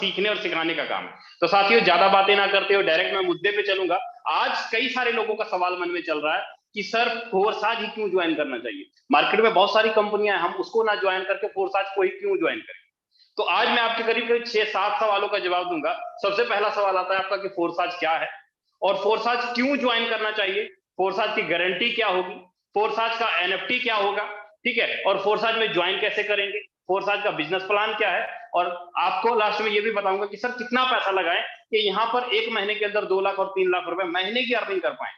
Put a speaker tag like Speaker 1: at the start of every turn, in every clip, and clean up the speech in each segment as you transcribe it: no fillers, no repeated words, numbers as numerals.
Speaker 1: सीखने और सिखाने का काम है। तो साथियों, ज्यादा बातें ना करते हो डायरेक्ट मैं मुद्दे पे चलूंगा। आज कई सारे लोगों का सवाल मन में चल रहा है कि सर फोर्साज ही क्यों ज्वाइन करना चाहिए। मार्केट में बहुत सारी कंपनियां हैं, हम उसको ना ज्वाइन करके फोर्साज को ही क्यों ज्वाइन करें। तो आज मैं आपके करीब करीब 6-7 सवालों का जवाब दूंगा। सबसे पहला सवाल आता है आपका कि फोर्साज क्या है और फोर्साज क्यों ज्वाइन करना चाहिए, फोर्साज की गारंटी क्या होगी, फोर्साज का एनएफटी क्या होगा, ठीक है, और फोर्साज में ज्वाइन कैसे करेंगे, फोर्साज का बिजनेस प्लान क्या है, और आपको लास्ट में ये भी बताऊंगा कि सर कितना पैसा लगाएं कि यहां पर एक महीने के अंदर 2 लाख और 3 लाख रुपए महीने की अर्निंग कर पाए।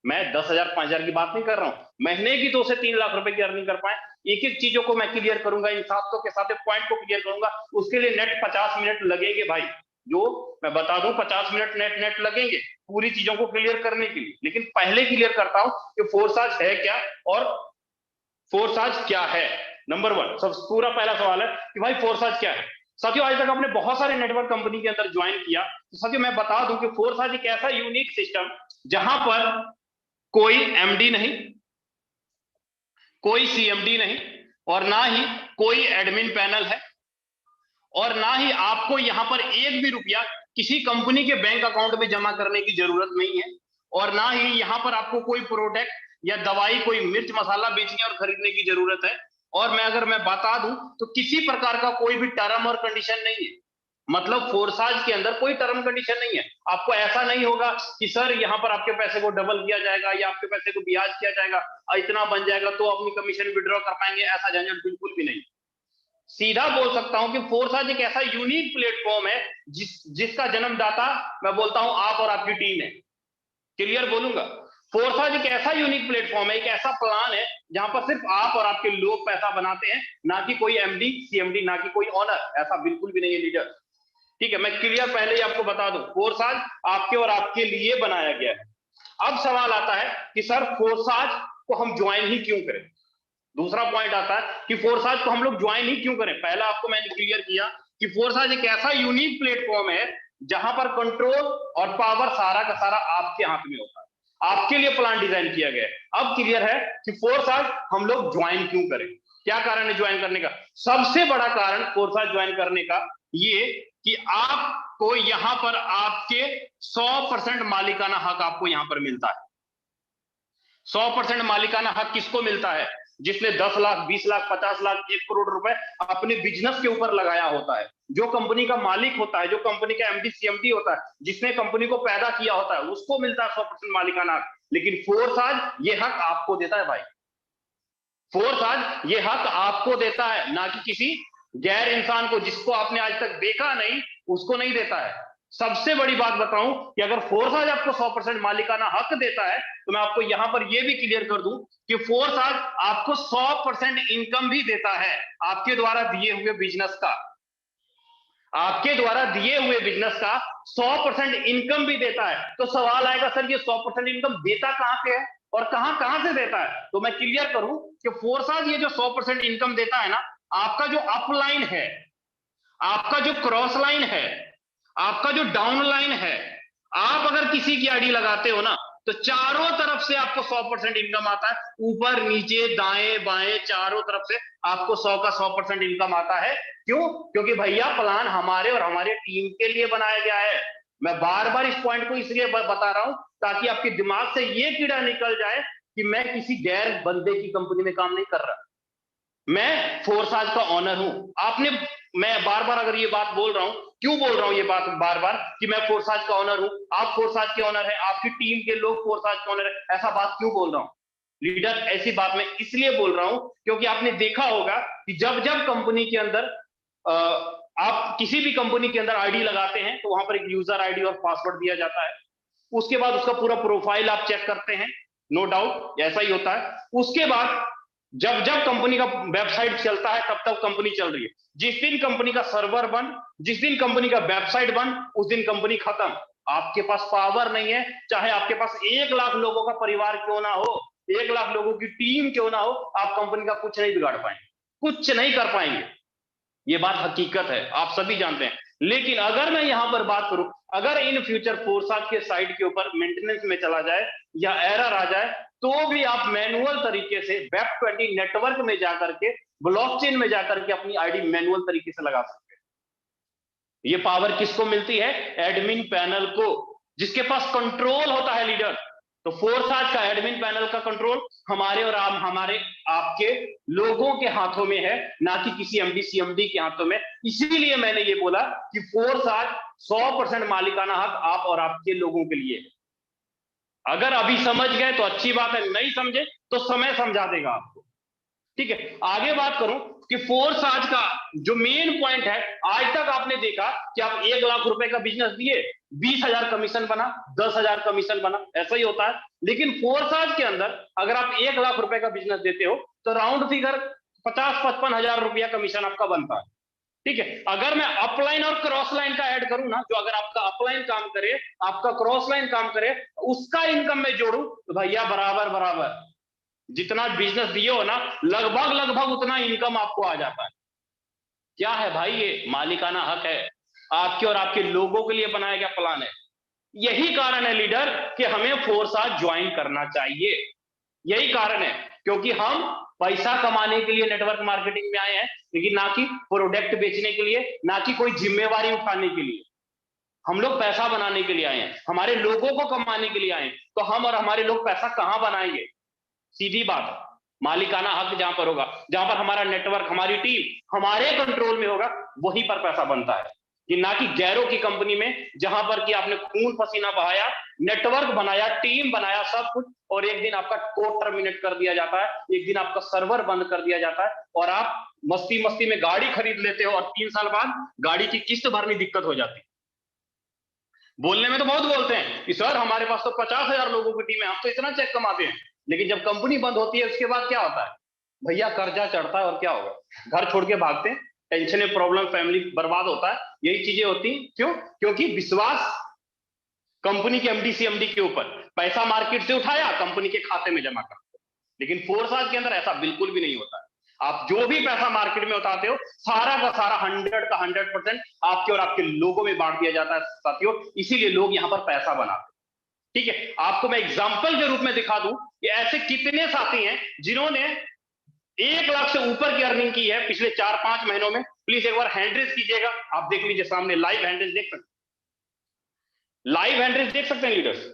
Speaker 1: मैं 10,000 5,000 की बात नहीं कर रहा हूं, महीने की 2 से 3 लाख रुपए की अर्निंग कर पाए। एक एक चीजों को मैं क्लियर करूंगा, इन 700 के 7 पॉइंट को क्लियर करूंगा। उसके लिए नेट 50 मिनट लगेंगे भाई, जो मैं बता दूं 50 मिनट नेट लगेंगे पूरी चीजों को क्लियर करने के लिए। लेकिन पहले क्लियर करता हूं कि फोर्साज है क्या और फोर्साज क्या है। नंबर 1 सब पूरा पहला सवाल है कि भाई फोर्साज क्या है। साथियों, आज तक आपने बहुत सारे नेटवर्क कंपनी के अंदर ज्वाइन किया, तो साथियों मैं बता दूं कि फोर्साज एक ऐसा यूनिक सिस्टम जहां पर कोई एमडी नहीं, कोई सीएमडी नहीं, और ना ही कोई एडमिन पैनल है, और ना ही आपको यहां पर एक भी रुपया किसी कंपनी के बैंक अकाउंट में जमा करने की जरूरत नहीं है, और ना ही यहां पर आपको कोई प्रोडक्ट या दवाई, कोई मिर्च मसाला बेचने और खरीदने की जरूरत है। और मैं बता दूं तो किसी प्रकार का कोई भी टर्म और कंडीशन नहीं है। मतलब फोर्साज के अंदर कोई टर्म कंडीशन नहीं है। आपको ऐसा नहीं होगा कि सर यहाँ पर आपके पैसे को डबल किया जाएगा या आपके पैसे को ब्याज किया जाएगा, इतना बन जाएगा तो अपनी कमीशन विड्रॉ कर पाएंगे, ऐसा झंझट बिल्कुल भी नहीं। सीधा बोल सकता हूं कि फोर्साज एक ऐसा यूनिक प्लेटफॉर्म है जिसका जन्मदाता मैं बोलता हूं आप और आपकी टीम है। क्लियर बोलूंगा, फोर्साज एक ऐसा यूनिक प्लेटफॉर्म है, एक ऐसा प्लान है जहां पर सिर्फ आप और आपके लोग पैसा बनाते हैं, ना कि कोई एमडी सीएमडी, ना कि कोई ऑनर, ऐसा बिल्कुल भी नहीं है लीडर। ठीक है, मैं क्लियर पहले ही आपको बता दूं, फोर्साज आपके और आपके लिए बनाया गया है। अब सवाल आता है कि सर फोर्साज को हम ज्वाइन ही क्यों करें। दूसरा पॉइंट आता है कि फोर्साज को हम लोग ज्वाइन ही क्यों करें। पहला आपको मैंने क्लियर किया कि फोर्साज एक ऐसा यूनिक प्लेटफॉर्म है जहां पर कंट्रोल और पावर सारा का सारा आपके हाथ में होता है, आपके लिए प्लान डिजाइन किया गया है। अब क्लियर है कि फोर्साज हम लोग ज्वाइन क्यों करें, क्या कारण है ज्वाइन करने का। सबसे बड़ा कारण फोर्साज ज्वाइन करने का ये कि आपको यहां पर आपके 100% मालिकाना हक आपको यहां पर मिलता है। 100% मालिकाना हक किसको मिलता है, जिसने 10 लाख 20 लाख 50 लाख 1 करोड़ रुपए अपने बिजनेस के ऊपर लगाया होता है। जो कंपनी का मालिक होता है, जो कंपनी का एमडी सीएमडी होता है, जिसने कंपनी को पैदा किया होता है, उसको मिलता है 100% मालिकाना हक। लेकिन फोर्साज ये हक आपको देता है भाई, फोर्साज ये हक आपको देता है, ना कि किसी गैर इंसान को जिसको आपने आज तक देखा नहीं, उसको नहीं देता है। सबसे बड़ी बात बताऊं कि अगर फोर्साज आपको 100% मालिकाना हक देता है, तो मैं आपको यहां पर यह भी क्लियर कर दूं कि फोर्साज आपको 100% इनकम भी देता है आपके द्वारा दिए हुए बिजनेस का। आपके द्वारा दिए हुए बिजनेस का 100% इनकम भी देता है। तो सवाल आएगा सर ये 100% इनकम देता कहां से है और कहां कहां से देता है। तो मैं क्लियर करूं कि फोर्साज ये जो 100% इनकम देता है ना, आपका जो अपलाइन है, आपका जो क्रॉस लाइन है, आपका जो डाउन लाइन है, आप अगर किसी की आईडी लगाते हो ना, तो चारों तरफ से आपको 100% इनकम आता है, ऊपर नीचे दाएं बाएं चारों तरफ से आपको 100 का 100% इनकम आता है। क्यों? क्योंकि भैया प्लान हमारे और हमारे टीम के लिए बनाया गया है। मैं बार बार इस पॉइंट को इसलिए बता रहा हूं ताकि आपके दिमाग से ये कीड़ा निकल जाए कि मैं किसी गैर बंदे की कंपनी में काम नहीं कर रहा, मैं फोर्साज का ऑनर हूं। आपने, मैं बार बार अगर ये बात बोल रहा हूं, क्यों बोल रहा हूं ये बात बार बार कि मैं फोर्साज का ऑनर हूं, आप फोर्साज के ऑनर हैं, आपकी टीम के लोग फोर्साज के ऑनर है, ऐसा बात क्यों बोल रहा हूं लीडर। ऐसी बात मैं इसलिए बोल रहा हूं क्योंकि आपने देखा होगा कि जब जब कंपनी के अंदर आप किसी भी कंपनी के अंदर आईडी लगाते हैं, तो वहां पर एक यूजर आईडी और पासवर्ड दिया जाता है। उसके बाद उसका पूरा प्रोफाइल आप चेक करते हैं, नो डाउट ऐसा ही होता है। उसके बाद जब जब कंपनी का वेबसाइट चलता है, तब तब कंपनी चल रही है। जिस दिन कंपनी का सर्वर बंद, जिस दिन कंपनी का वेबसाइट बंद, उस दिन कंपनी खत्म। आपके पास पावर नहीं है, चाहे आपके पास 1 लाख लोगों का परिवार क्यों ना हो, 1 लाख लोगों की टीम क्यों ना हो, आप कंपनी का कुछ नहीं बिगाड़ पाएंगे, कुछ नहीं कर पाएंगे। ये बात हकीकत है, आप सभी जानते हैं। लेकिन अगर मैं यहां पर बात करूं, अगर इन फ्यूचर फोर्साज के साइट के ऊपर मेंटेनेंस में चला जाए या एरर आ जाए, तो भी आप मैनुअल तरीके से वेब20 नेटवर्क में जाकर के, ब्लॉकचेन में जाकर के अपनी आईडी मैनुअल तरीके से लगा सकते हैं। ये पावर किसको मिलती है? एडमिन पैनल को, जिसके पास कंट्रोल होता है लीडर। तो फोर्स आज का एडमिन पैनल का कंट्रोल हमारे और हमारे आपके लोगों के हाथों में है, ना कि किसी एमडी सीएमडी के हाथों में। इसीलिए मैंने ये बोला कि फोर्स आज 100% मालिकाना हक आप और आपके लोगों के लिए। अगर अभी समझ गए तो अच्छी बात है, नहीं समझे तो समय समझा देगा आपको। ठीक है, आगे बात करूं कि फोर्स आज का जो मेन पॉइंट है, आज तक आपने देखा कि आप 1 लाख रुपए का बिजनेस दिए, 20,000 कमीशन बना, 10,000 कमीशन बना, ऐसा ही होता है। लेकिन फोर्स आज के अंदर अगर आप 1 लाख रुपए का बिजनेस देते हो तो राउंड फिगर 50-55 हजार रुपया कमीशन आपका बनता है। ठीक है, अगर मैं अपलाइन और क्रॉस लाइन का ऐड करूं ना, जो अगर आपका अपलाइन काम करे, आपका क्रॉस लाइन काम करे, उसका इनकम में जोड़ू तो भैया बराबर बराबर जितना बिजनेस दिए हो ना, लगभग लगभग उतना इनकम आपको आ जाता है। क्या है भाई? ये मालिकाना हक है, आपके और आपके लोगों के लिए बनाया गया प्लान है। यही कारण है लीडर कि हमें फोर्स आज ज्वाइन करना चाहिए। यही कारण है, क्योंकि हम पैसा कमाने के लिए नेटवर्क मार्केटिंग में आए हैं, लेकिन ना कि प्रोडक्ट बेचने के लिए, ना कि कोई जिम्मेवारी उठाने के लिए। हम लोग पैसा बनाने के लिए आए हैं, हमारे लोगों को कमाने के लिए आए हैं। तो हम और हमारे लोग पैसा कहां बनाएंगे? सीधी बात है, मालिकाना हक जहां पर होगा, जहां पर हमारा नेटवर्क, हमारी टीम हमारे कंट्रोल में होगा, वहीं पर पैसा बनता है। कि ना कि गैरों की कंपनी में, जहां पर कि आपने खून पसीना बहाया, नेटवर्क बनाया, टीम बनाया, सब कुछ, और एक दिन आपका कोड टर्मिनेट कर दिया जाता है, एक दिन आपका सर्वर बंद कर दिया जाता है, और आप मस्ती मस्ती में गाड़ी खरीद लेते हो, और 3 साल बाद गाड़ी की किस्त भरनी दिक्कत हो जाती है। बोलने में तो बहुत बोलते हैं कि सर हमारे पास तो 50,000 लोगों की टीम है, आप तो इतना चेक कमाते हैं, लेकिन जब कंपनी बंद होती है उसके बाद क्या होता है? भैया कर्जा चढ़ता है, और क्या होगा? घर छोड़ के भागते हैं, टेंशन प्रॉब्लम, फैमिली बर्बाद होता है। यही चीजें होती हैं। क्यों? क्योंकि विश्वास कंपनी के एमडी सीएमडी के ऊपर, पैसा मार्केट से उठाया, कंपनी के खाते में जमा कर। लेकिन फोर्स के अंदर ऐसा बिल्कुल भी नहीं होता है। आप जो भी पैसा मार्केट में उठाते हो, सारा का सारा 100 का 100% आपके और आपके लोगों में बांट दिया जाता है साथियों। इसीलिए लोग यहां पर पैसा बनाते हैं। ठीक है, आपको मैं एग्जाम्पल के रूप में दिखा दूं कि ऐसे कितने साथी हैं जिन्होंने 1 लाख से ऊपर की अर्निंग की है पिछले 4-5 महीनों में। प्लीज एक बार हैंड रेज कीजिएगा, आप देख लीजिए सामने लाइव हैंड रेज देख सकते हैं, लाइव हैंड रेज देख सकते हैं लीडर्स,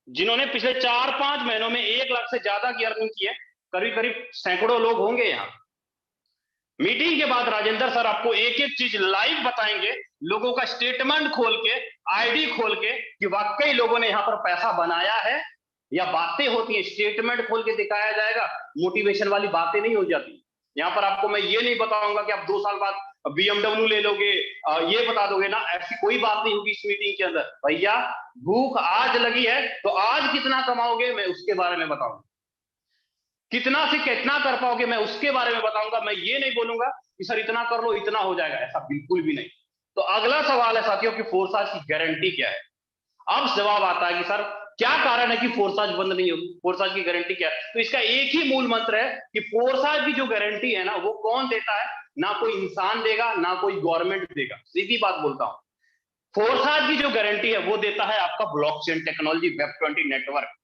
Speaker 1: जिन्होंने पिछले 4-5 महीनों में 1 लाख से ज्यादा की अर्निंग की है। करीब करीब सैकड़ों लोग होंगे यहां। मीटिंग के बाद राजेंद्र सर आपको एक एक चीज लाइव बताएंगे, लोगों का स्टेटमेंट खोल के, आईडी खोल के, कि वाकई लोगों ने यहां पर पैसा बनाया है या बातें होती है। स्टेटमेंट खोल के दिखाया जाएगा, मोटिवेशन वाली बातें नहीं हो जाती। यहां पर आपको मैं ये नहीं बताऊंगा कि आप 2 साल बाद बीएमडब्ल्यू ले लोगे, ये बता दोगे ना, ऐसी कोई बात नहीं होगी इस मीटिंग के अंदर। भैया भूख आज लगी है तो आज कितना कमाओगे मैं उसके बारे में बताऊंगा, कितना से कितना कर पाओगे मैं उसके बारे में बताऊंगा। मैं ये नहीं बोलूंगा कि सर इतना कर लो इतना हो जाएगा, ऐसा बिल्कुल भी नहीं। तो अगला सवाल है साथियों कि फोर्स की गारंटी क्या है। अब जवाब आता है कि सर क्या कारण है कि फोर्स बंद नहीं होगी, फोर्स की गारंटी क्या है? तो इसका एक ही मूल मंत्र है कि फोर्स की जो गारंटी है ना, वो कौन देता है? ना कोई इंसान देगा, ना कोई गवर्नमेंट देगा। सीधी बात बोलता हूं, फोर्स की जो गारंटी है वो देता है आपका blockchain technology, web 20 network.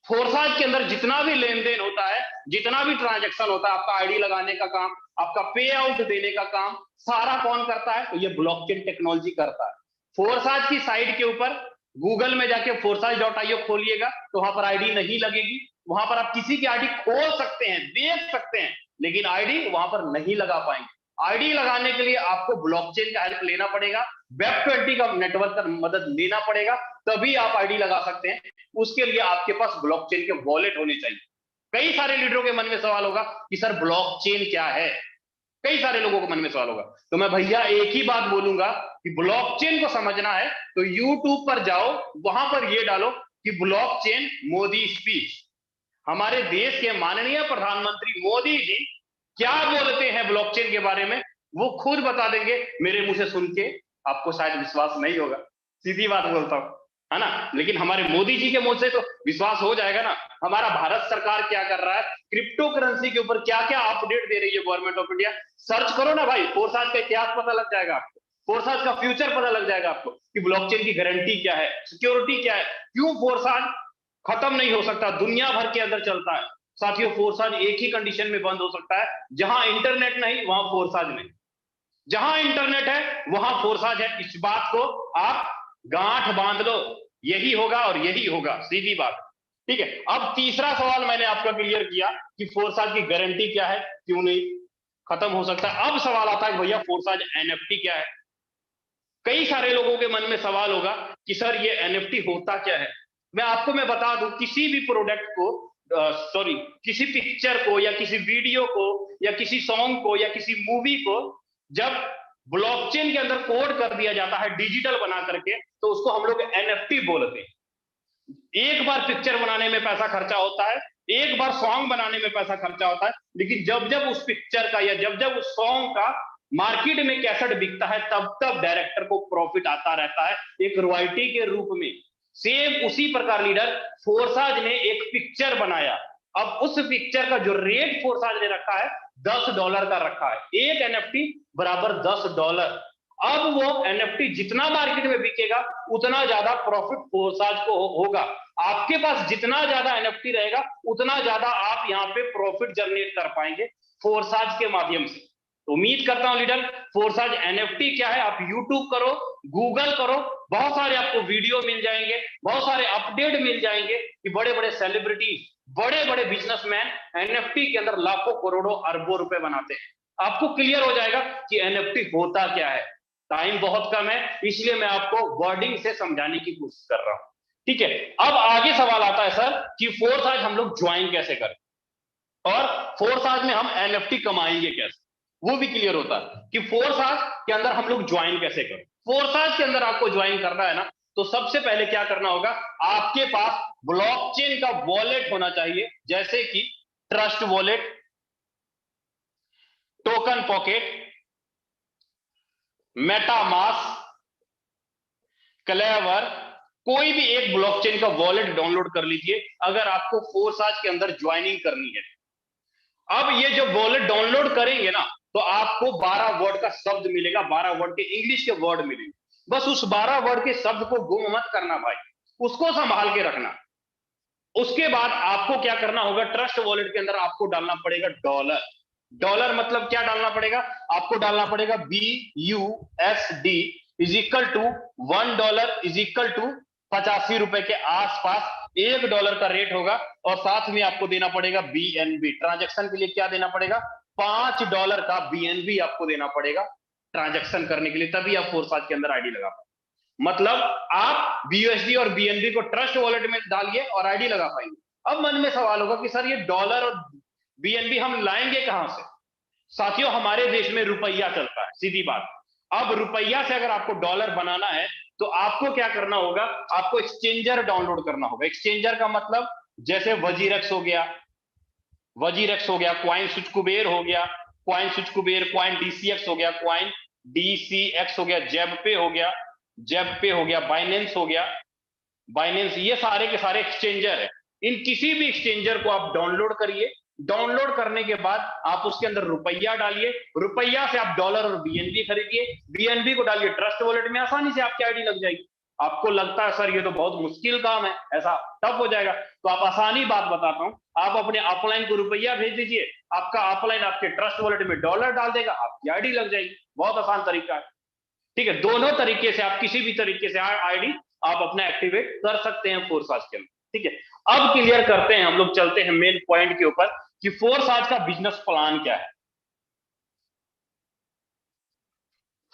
Speaker 1: Force के अंदर जितना भी लेन देन होता है, जितना भी ट्रांजैक्शन होता है, आपका आईडी लगाने का काम, आपका पे आउट देने का काम, सारा कौन करता है? तो ये ब्लॉकचेन टेक्नोलॉजी करता है। फोर्स की साइट के ऊपर गूगल में जाके forsize.io खोलिएगा तो वहां पर आईडी नहीं लगेगी। वहां पर आप किसी की आईडी खोल सकते हैं, देख सकते हैं, लेकिन आईडी वहां पर नहीं लगा पाएंगे। आईडी लगाने के लिए आपको ब्लॉकचेन का हेल्प लेना पड़ेगा, वेब 20 का नेटवर्क का मदद लेना पड़ेगा, तभी आप आईडी लगा सकते हैं। उसके लिए आपके पास ब्लॉकचेन के वॉलेट होने चाहिए। कई सारे लीडरों के मन में सवाल होगा कि सर ब्लॉकचेन क्या है, कई सारे लोगों के मन में सवाल होगा। तो मैं भैया एक ही बात बोलूंगा कि ब्लॉकचेन को समझना है तो यूट्यूब पर जाओ, वहां पर ये डालो कि ब्लॉकचेन मोदी स्पीच। हमारे देश के माननीय प्रधानमंत्री मोदी जी क्या बोलते हैं ब्लॉकचेन के बारे में, वो खुद बता देंगे। मेरे मुंह से सुन के आपको शायद विश्वास नहीं होगा, सीधी बात बोलता हूं, है ना, लेकिन हमारे मोदी जी के मुंह से तो विश्वास हो जाएगा ना। हमारा भारत सरकार क्या कर रहा है, क्रिप्टो करेंसी के ऊपर क्या क्या अपडेट दे रही है गवर्नमेंट ऑफ इंडिया, सर्च करो ना भाई, फोर्स का इतिहास पता लग जाएगा आपको, फोर्स का फ्यूचर पता लग जाएगा आपको कि ब्लॉकचेन की गारंटी क्या है, सिक्योरिटी क्या है, क्यों फोर्स खत्म नहीं हो सकता, दुनिया भर के अंदर चलता है। साथियों फोर्स एक ही कंडीशन में बंद हो सकता है, जहां इंटरनेट नहीं वहां फोर्स नहीं। जहां इंटरनेट है वहां फोर्साज है। इस बात को आप गांठ बांध लो, यही होगा और यही होगा, सीधी बात। ठीक है, अब तीसरा सवाल मैंने आपका क्लियर किया कि फोर्साज की गारंटी क्या है, क्यों नहीं खत्म हो सकता। अब सवाल आता है भैया फोर्साज एनएफटी क्या है। कई सारे लोगों के मन में सवाल होगा कि सर ये एनएफटी होता क्या है। मैं बता दूं, किसी भी प्रोडक्ट को, सॉरी, किसी पिक्चर को या किसी वीडियो को या किसी सॉन्ग को या किसी मूवी को जब ब्लॉकचेन के अंदर कोड कर दिया जाता है डिजिटल बना करके, तो उसको हम लोग एनएफटी बोलते हैं। एक बार पिक्चर बनाने में पैसा खर्चा होता है, एक बार सॉन्ग बनाने में पैसा खर्चा होता है, लेकिन जब जब उस पिक्चर का या जब जब उस सॉन्ग का मार्केट में कैसेट बिकता है, तब तब डायरेक्टर को प्रॉफिट आता रहता है एक रॉयल्टी के रूप में। सेम उसी प्रकार लीडर फोर्साज ने एक पिक्चर बनाया। अब उस पिक्चर का जो रेट फोर्साज ने रखा है $10 का रखा है। एक एनएफटी बराबर $10। अब वो एनएफटी जितना मार्केट में बिकेगा उतना ज्यादा प्रॉफिट फोर्साज को होगा। आपके पास जितना ज्यादा एनएफटी रहेगा उतना ज्यादा आप यहाँ पे प्रॉफिट जनरेट कर पाएंगे फोर्साज के माध्यम से। तो उम्मीद करता हूं लीडर, फोर्साज एनएफटी क्या है आप यूट्यूब करो, गूगल करो, बहुत सारे आपको वीडियो मिल जाएंगे, बहुत सारे अपडेट मिल जाएंगे कि बड़े बड़े सेलिब्रिटी, बड़े बड़े बिजनेसमैन एनएफटी के अंदर लाखों करोड़ों अरबों रुपए बनाते हैं। आपको क्लियर हो जाएगा कि एनएफटी होता क्या है। टाइम बहुत कम है, इसलिए मैं आपको वर्डिंग से समझाने की कोशिश कर रहा हूं। ठीक है, अब आगे सवाल आता है सर कि फोर्साज हम लोग ज्वाइन कैसे करें और फोर्साज में हम एनएफटी कमाएंगे कैसे, वो भी क्लियर होता है कि फोर्साज के अंदर हम लोग ज्वाइन कैसे करें। फोर्साज के अंदर आपको ज्वाइन करना है ना, तो सबसे पहले क्या करना होगा, आपके पास ब्लॉकचेन का वॉलेट होना चाहिए, जैसे कि trust wallet, token pocket, MetaMask, clever, कोई भी एक ब्लॉकचेन का वॉलेट डाउनलोड कर लीजिए अगर आपको फोर्साज के अंदर ज्वाइनिंग करनी है। अब ये जो वॉलेट डाउनलोड करेंगे ना, तो आपको 12 वर्ड का शब्द मिलेगा, 12 वर्ड के इंग्लिश के वर्ड मिलेंगे। बस उस 12 वर्ड के शब्द को गुम मत करना भाई, उसको संभाल के रखना। उसके बाद आपको क्या करना होगा, ट्रस्ट वॉलेट के अंदर आपको डालना पड़ेगा डॉलर। डॉलर मतलब क्या डालना पड़ेगा, आपको डालना पड़ेगा BUSD is equal to $1 is equal to 85 रुपए के आसपास $1 का रेट होगा। और साथ में आपको देना पड़ेगा BNB। ट्रांजेक्शन के लिए क्या देना पड़ेगा, $5 का BNB आपको देना पड़ेगा ट्रांजेक्शन करने के लिए, तभी आप फोर्साज के अंदर आईडी लगा पाएंगे। मतलब आप BUSD और BNB को ट्रस्ट वॉलेट में डालिए और आईडी लगा पाएंगे। अब मन में सवाल होगा कि सर ये डॉलर और BNB हम लाएंगे कहां से। साथियों, हमारे देश में रुपया चलता है, सीधी बात। अब रुपया से अगर आपको डॉलर बनाना है तो आपको क्या करना होगा, आपको एक्सचेंजर डाउनलोड करना होगा। एक्सचेंजर का मतलब जैसे वजीरेक्स हो गया, क्वाइन स्विच कुबेर हो गया, coin switch Kuber, coin DCX हो गया, क्वाइन DCX हो गया, जेबपे हो गया, बाइनेंस हो गया, बाइनेंस, ये सारे के सारे एक्सचेंजर है। इन किसी भी एक्सचेंजर को आप डाउनलोड करिए। डाउनलोड करने के बाद आप उसके अंदर रुपया डालिए, रुपया से आप डॉलर और BNB खरीदिए, BNB को डालिए ट्रस्ट वॉलेट में, आसानी से आपकी आईडी लग जाएगी। आपको लगता है सर ये तो बहुत मुश्किल काम है, ऐसा टफ हो जाएगा, तो आप आसानी बात बताता हूं, आप अपने अपलाइन को रुपया भेज दीजिए, आपका अपलाइन आपके ट्रस्ट वॉलेट में डॉलर डाल देगा, आपकी आईडी लग जाएगी। बहुत आसान तरीका है। ठीक है, दोनों तरीके से आप किसी भी तरीके से आईडी आप अपना एक्टिवेट कर सकते हैं फोर्साज के अंदर। ठीक है, अब क्लियर करते हैं, हम लोग चलते हैं मेन पॉइंट के ऊपर कि फोर्साज का बिजनेस प्लान क्या है।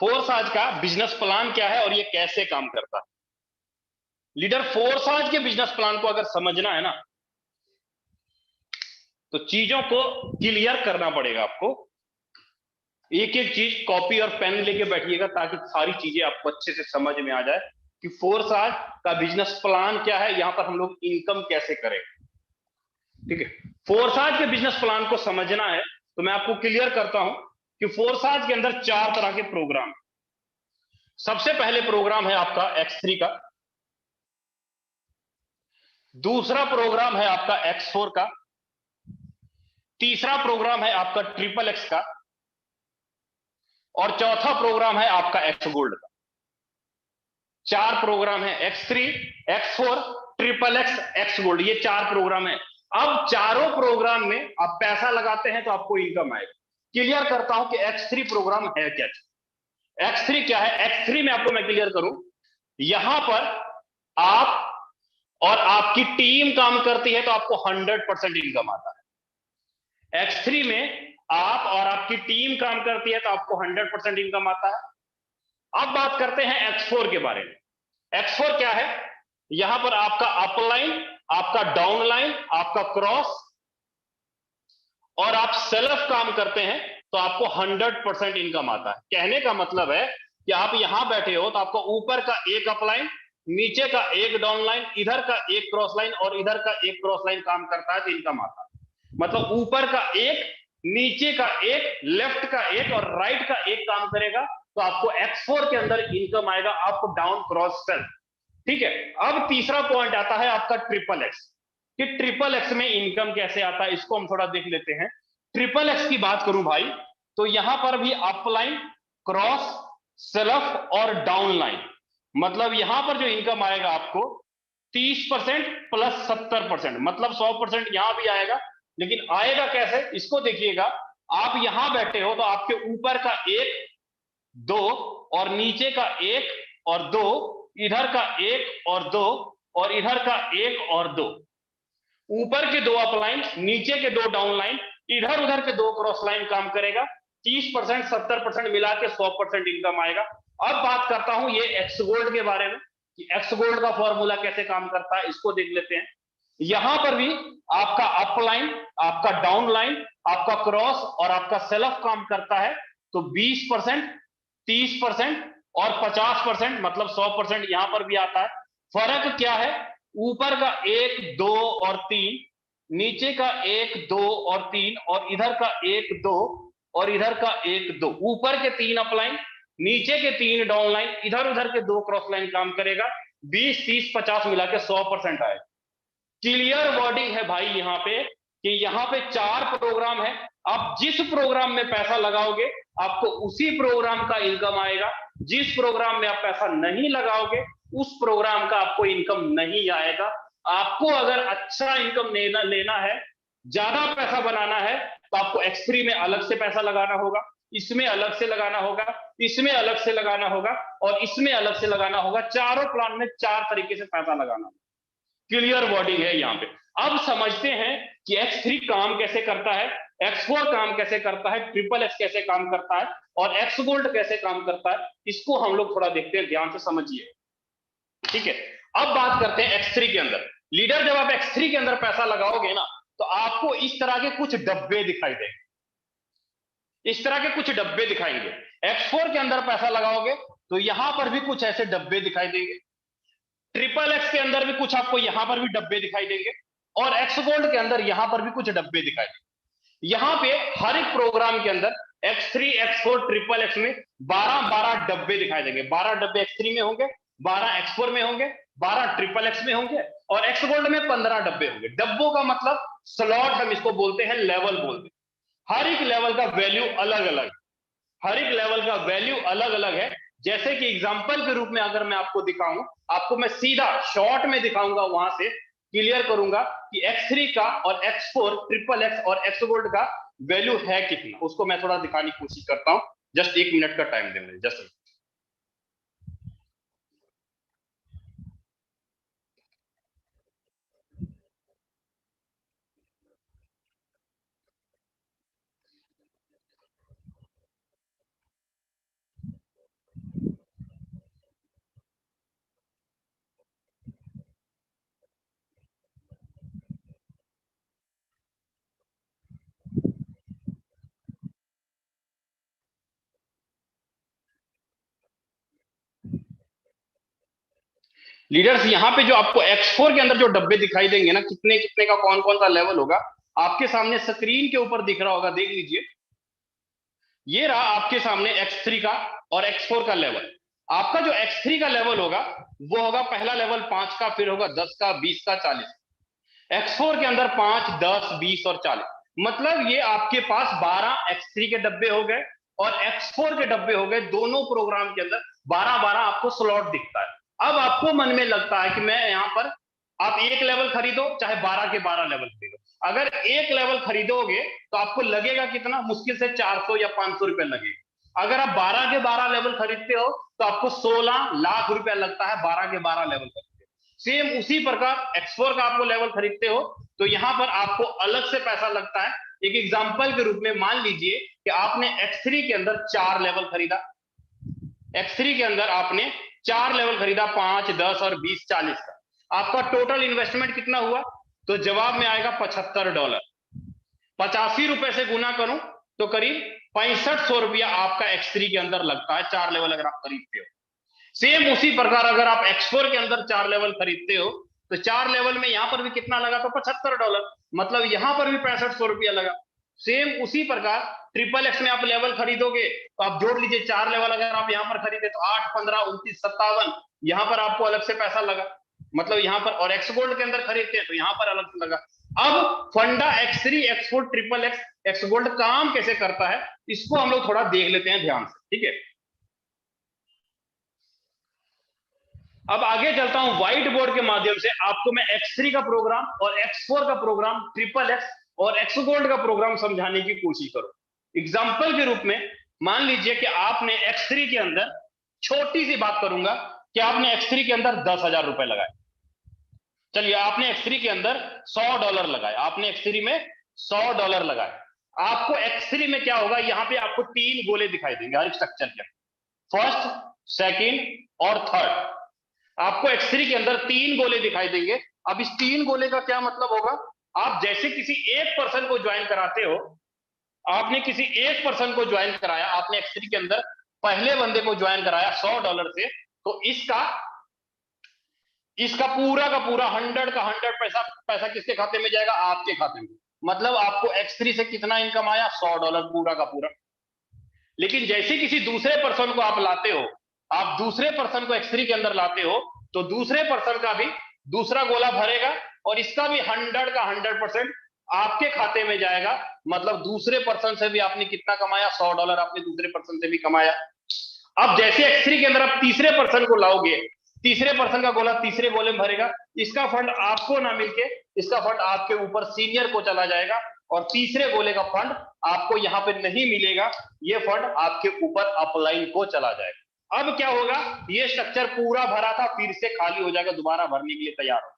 Speaker 1: फोर्साज का बिजनेस प्लान क्या है और ये कैसे काम करता है। लीडर, फोर्साज के बिजनेस प्लान को अगर समझना है ना, तो चीजों को क्लियर करना पड़ेगा आपको। एक एक चीज कॉपी और पेन लेके बैठिएगा ताकि सारी चीजें आपको अच्छे से समझ में आ जाए कि फोर्साज का बिजनेस प्लान क्या है, यहां पर हम लोग इनकम कैसे करें। ठीक है, फोर्साज के बिजनेस प्लान को समझना है तो मैं आपको क्लियर करता हूं कि फोर्साज के अंदर 4 तरह के प्रोग्राम। सबसे पहले प्रोग्राम है आपका X3 का, दूसरा प्रोग्राम है आपका X4 का, तीसरा प्रोग्राम है आपका XXX का, और चौथा प्रोग्राम है आपका X गोल्ड का। 4 प्रोग्राम है, X3, X4, XXX, X gold, ये 4 प्रोग्राम है। अब चारों प्रोग्राम में आप पैसा लगाते हैं तो आपको इनकम आएगा। क्लियर करता हूं कि X3 प्रोग्राम है क्या। X3 क्या है? X3 में आपको मैं क्लियर करूं, यहां पर आप और आपकी टीम काम करती है तो आपको 100% इनकम आता है। X3 में आप और आपकी टीम काम करती है तो आपको 100% इनकम आता है। अब बात करते हैं X4 के बारे में। X4 क्या है? यहां पर आपका अपलाइन, आपका डाउनलाइन, आपका क्रॉस और आप सेल्फ काम करते हैं तो आपको 100% इनकम आता है। कहने का मतलब है कि आप यहां बैठे हो तो आपको ऊपर का एक अपलाइन, नीचे का एक डाउनलाइन, इधर का एक क्रॉस लाइन और इधर का एक क्रॉस लाइन काम करता है तो इनकम आता है। मतलब ऊपर का एक, नीचे का एक, लेफ्ट का एक और राइट का एक काम करेगा तो आपको X4 के अंदर इनकम आएगा, अप डाउन क्रॉस सेल्फ। ठीक है। अब तीसरा पॉइंट आता है आपका ट्रिपल एक्स, कि ट्रिपल एक्स में इनकम कैसे आता है, इसको हम थोड़ा देख लेते हैं। ट्रिपल एक्स की बात करूं भाई, तो यहां पर भी अपलाइन, क्रॉस, सेल्फ और डाउन लाइन, मतलब यहां पर जो इनकम आएगा आपको 30% प्लस 70%, मतलब 100% यहां भी आएगा। लेकिन आएगा कैसे, इसको देखिएगा। आप यहां बैठे हो तो आपके ऊपर का एक, दो और नीचे का एक और दो, इधर का एक और दो और इधर का एक और दो, ऊपर के दो अपलाइन, नीचे के दो डाउन लाइन, इधर उधर के दो क्रॉस लाइन काम करेगा। 30% 70% मिला के 100% इनकम आएगा। अब बात करता हूं ये एक्स गोल्ड के बारे में, कि एक्स गोल्ड का फॉर्मूला कैसे काम करता है, इसको देख लेते हैं। यहां पर भी आपका अपलाइन, आपका डाउन लाइन, आपका क्रॉस और आपका सेल्फ काम करता है तो 20%, 30% और 50%, मतलब 100% यहां पर भी आता है। फर्क क्या है? ऊपर का एक, दो और तीन, नीचे का एक, दो और तीन और इधर का एक, दो और इधर का एक, दो, ऊपर के तीन अपलाइन, नीचे के तीन डाउन लाइन, इधर उधर के दो क्रॉस लाइन काम करेगा। 20, 30, 50 मिला के 100% आएगा। क्लियर वर्डिंग है भाई यहां पे, कि यहां पे 4 प्रोग्राम है। आप जिस प्रोग्राम में पैसा लगाओगे आपको उसी प्रोग्राम का इनकम आएगा। जिस प्रोग्राम में आप पैसा नहीं लगाओगे उस प्रोग्राम का आपको इनकम नहीं आएगा। आपको अगर अच्छा इनकम लेना है, ज्यादा पैसा बनाना है, तो आपको X3 में अलग से पैसा लगाना होगा, इसमें अलग से लगाना होगा, इसमें अलग से लगाना होगा और इसमें अलग से लगाना होगा। चारों प्लान में 4 तरीके से पैसा लगाना होगा। क्लियर वर्डिंग है यहां पे। अब समझते हैं कि X3 काम कैसे करता है, X4 काम कैसे करता है, ट्रिपल एक्स कैसे काम करता है और एक्स गोल्ड कैसे काम करता है। इसको हम लोग थोड़ा देखते हैं, ध्यान से समझिए। ठीक है। अब बात करते हैं X3 के अंदर। लीडर, जब आप X3 के अंदर पैसा लगाओगे ना तो आपको इस तरह के कुछ डब्बे दिखाई देंगे, इस तरह के कुछ डब्बे दिखाएंगे। X4 के अंदर पैसा लगाओगे तो यहां पर भी कुछ ऐसे डब्बे दिखाई देंगे। ट्रिपल एक्स के अंदर भी कुछ आपको यहां पर भी डब्बे दिखाई देंगे और एक्स गोल्ड के अंदर यहां पर भी कुछ डब्बे दिखाई देंगे। यहां पे हर एक प्रोग्राम के अंदर X3, X4, ट्रिपल एक्स में 12-12 डब्बे दिखाई देंगे। 12 डब्बे X3 में होंगे, 12 X4 में होंगे, 12 ट्रिपल एक्स में होंगे और एक्स गोल्ड में 15 डब्बे होंगे। डब्बों का मतलब स्लॉट, हम इसको बोलते हैं, लेवल बोलते हैं। हर एक लेवल का वैल्यू अलग अलग, हर एक लेवल का वैल्यू अलग अलग है। जैसे कि एग्जांपल के रूप में अगर मैं आपको दिखाऊं, आपको मैं सीधा शॉर्ट में दिखाऊंगा, वहां से क्लियर करूंगा कि X3 का और X4, ट्रिपल एक्स और एक्स गोल्ड का वैल्यू है कितना, उसको मैं थोड़ा दिखाने की कोशिश करता हूं। जस्ट 1 मिनट का टाइम दें मुझे, जस्ट। लीडर्स, यहाँ पे जो आपको X4 के अंदर जो डब्बे दिखाई देंगे ना, कितने कितने का कौन कौन सा लेवल होगा, आपके सामने स्क्रीन के ऊपर दिख रहा होगा, देख लीजिए। ये रहा आपके सामने X3 का और X4 का लेवल। आपका जो X3 का लेवल होगा वो होगा पहला लेवल 5 का, फिर होगा 10 का, 20 का, 40। X4 के अंदर 5, 10, 20 और 40, मतलब ये आपके पास 12 X3 के डब्बे हो गए और X4 के डब्बे हो गए। दोनों प्रोग्राम के अंदर 12-12 आपको स्लॉट दिखता है। अब आपको मन में लगता है कि मैं यहां पर, आप एक लेवल खरीदो चाहे 12 के 12 लेवल खरीदो, अगर एक लेवल खरीदोगे तो आपको लगेगा कितना, मुश्किल से 400 या 500 रुपए लगेगा। अगर आप 12 के 12 लेवल खरीदते हो तो आपको 16 लाख रुपया लगता है 12 के 12 लेवल खरीदते हो। सेम उसी प्रकार X4 का आपको लेवल खरीदते हो तो यहां पर आपको अलग से पैसा लगता है। एक एग्जांपल के रूप में मान लीजिए कि आपने X3 के अंदर 4 लेवल खरीदा। X3 के अंदर आपने 4 लेवल खरीदा, 5, 10 और 20, 40 का। आपका टोटल इन्वेस्टमेंट कितना हुआ? तो जवाब में आएगा $75। 85 रुपए से गुना करूं तो करीब 6500 रुपया आपका X3 के अंदर लगता है 4 लेवल अगर आप खरीदते हो। सेम उसी प्रकार अगर आप X4 के अंदर 4 लेवल खरीदते हो तो 4 लेवल में यहां पर भी कितना लगा? तो $75, मतलब यहां पर भी 6500 रुपया लगा। सेम उसी प्रकार XXX में आप लेवल खरीदोगे तो आप जोड़ लीजिए 4 लेवल अगर आप यहां पर खरीदे तो 8, 15, 29, 57 यहां पर आपको अलग से पैसा लगा, मतलब यहां पर। और X गोल्ड के अंदर खरीदते हैं तो यहां पर अलग से लगा। अब फंडा X3, X4, XXX, X gold काम कैसे करता है इसको हम लोग थोड़ा देख लेते हैं ध्यान से, ठीक है। अब आगे चलता हूं व्हाइट बोर्ड के माध्यम से आपको मैं X3 का प्रोग्राम और X4 का प्रोग्राम, XXX और X गोल्ड का प्रोग्राम समझाने की कोशिश करो। एग्जाम्पल के रूप में मान लीजिए कि आपने X3 के अंदर, छोटी सी बात करूंगा कि आपने X3 के अंदर 10,000 रुपए लगाए। चलिए आपने X3 के अंदर $100 लगाए, आपने X3 में $100 लगाए। आपको X3 में क्या होगा? यहां पे आपको 3 गोले दिखाई देंगे हर एक स्ट्रक्चर के, फर्स्ट, सेकंड और थर्ड। आपको X3 के अंदर 3 गोले दिखाई देंगे। अब इस 3 गोले का क्या मतलब होगा? आप जैसे किसी एक पर्सन को ज्वाइन कराते हो, आपने किसी एक पर्सन को ज्वाइन कराया, आपने X3 के अंदर पहले बंदे को ज्वाइन कराया $100 से, तो इसका पूरा का पूरा 100 का 100 पैसा किसके खाते में जाएगा? आपके खाते में। मतलब आपको X3 से कितना इनकम आया? $100 पूरा का पूरा। लेकिन जैसे किसी दूसरे पर्सन को आप लाते हो, आप दूसरे पर्सन को X3 के अंदर लाते हो तो दूसरे पर्सन का भी दूसरा गोला भरेगा और इसका भी 100 का 100% आपके खाते में जाएगा। मतलब दूसरे पर्सन से भी आपने कितना कमाया? $100 आपने दूसरे पर्सन से भी कमाया। अब जैसे X3 के अंदर आप तीसरे पर्सन को लाओगे, तीसरे पर्सन का गोला तीसरे गोले में भरेगा, इसका फंड आपको ना मिलके इसका फंड आपके ऊपर सीनियर को चला जाएगा और तीसरे गोले का फंड आपको यहां पे नहीं मिलेगा, ये फंड आपके ऊपर अपलाइन को चला जाएगा। अब क्या होगा? ये स्ट्रक्चर पूरा भरा था, फिर से खाली हो जाएगा, दोबारा भरने के लिए तैयार हो,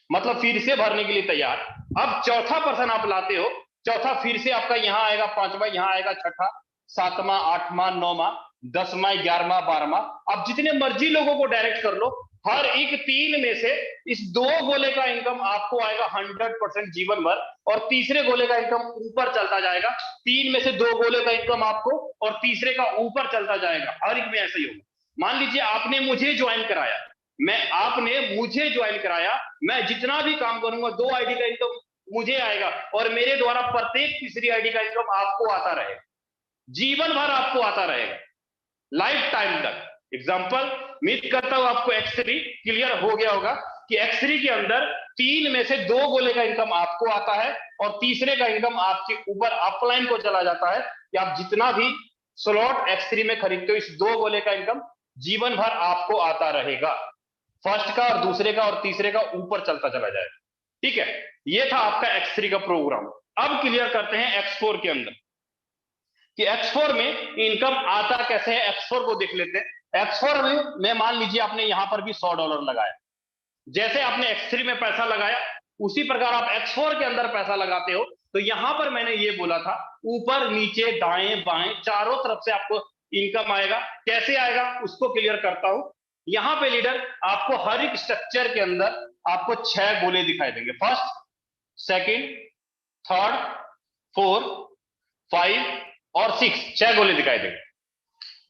Speaker 1: मतलब फिर से भरने के लिए तैयार। अब चौथा पर्सन आप लाते हो, चौथा फिर से आपका यहां आएगा, पांचवा यहां आएगा, छठा, सातवां, आठवां, नौवां, 10वां, 11वां, 12वां। अब जितने मर्जी लोगों को डायरेक्ट कर लो, हर एक 3 में से इस 2 गोले का इनकम आपको आएगा 100% जीवन भर, और तीसरे गोले का इनकम ऊपर चलता जाएगा। 3 में से 2 गोले का इनकम आपको और तीसरे का ऊपर चलता जाएगा, हर एक में ऐसे ही होगा। मान लीजिए आपने मुझे ज्वाइन कराया, मैं जितना भी काम करूंगा 2 आईडी का इनकम मुझे आएगा और मेरे द्वारा प्रत्येक तीसरी आईडी का इनकम आपको आता रहेगा, जीवन भर आपको आता रहेगा, लाइफ टाइम तक। एग्जांपल, उम्मीद करता हूं आपको X3 क्लियर हो गया होगा कि X3 के अंदर 3 में से 2 गोले का इनकम आपको आता है और तीसरे का इनकम आपके ऊपर अपलाइन को चला जाता है कि आप जितना भी स्लॉट X3 में खरीदते हो, इस 2 गोले का इनकम जीवन भर आपको आता रहेगा, फर्स्ट का और दूसरे का और तीसरे का ऊपर चलता चला जाएगा। ठीक है, ये था आपका X3 का प्रोग्राम। अब क्लियर करते हैं X4 के अंदर कि X4 में इनकम आता कैसे है। X4 को देख लेते हैं। X4 में मान लीजिए आपने यहां पर भी $100 लगाया, जैसे आपने X3 में पैसा लगाया उसी प्रकार आप X4 के अंदर पैसा लगाते हो। तो यहां पर मैंने ये बोला था, ऊपर नीचे दाएं बाएं चारों तरफ से आपको इनकम आएगा। कैसे आएगा उसको क्लियर करता हूं। यहां पे लीडर आपको हर एक स्ट्रक्चर के अंदर आपको 6 गोले दिखाई देंगे, फर्स्ट, सेकंड, थर्ड, फोर्थ, 5 और 6, 6 गोले दिखाई देंगे।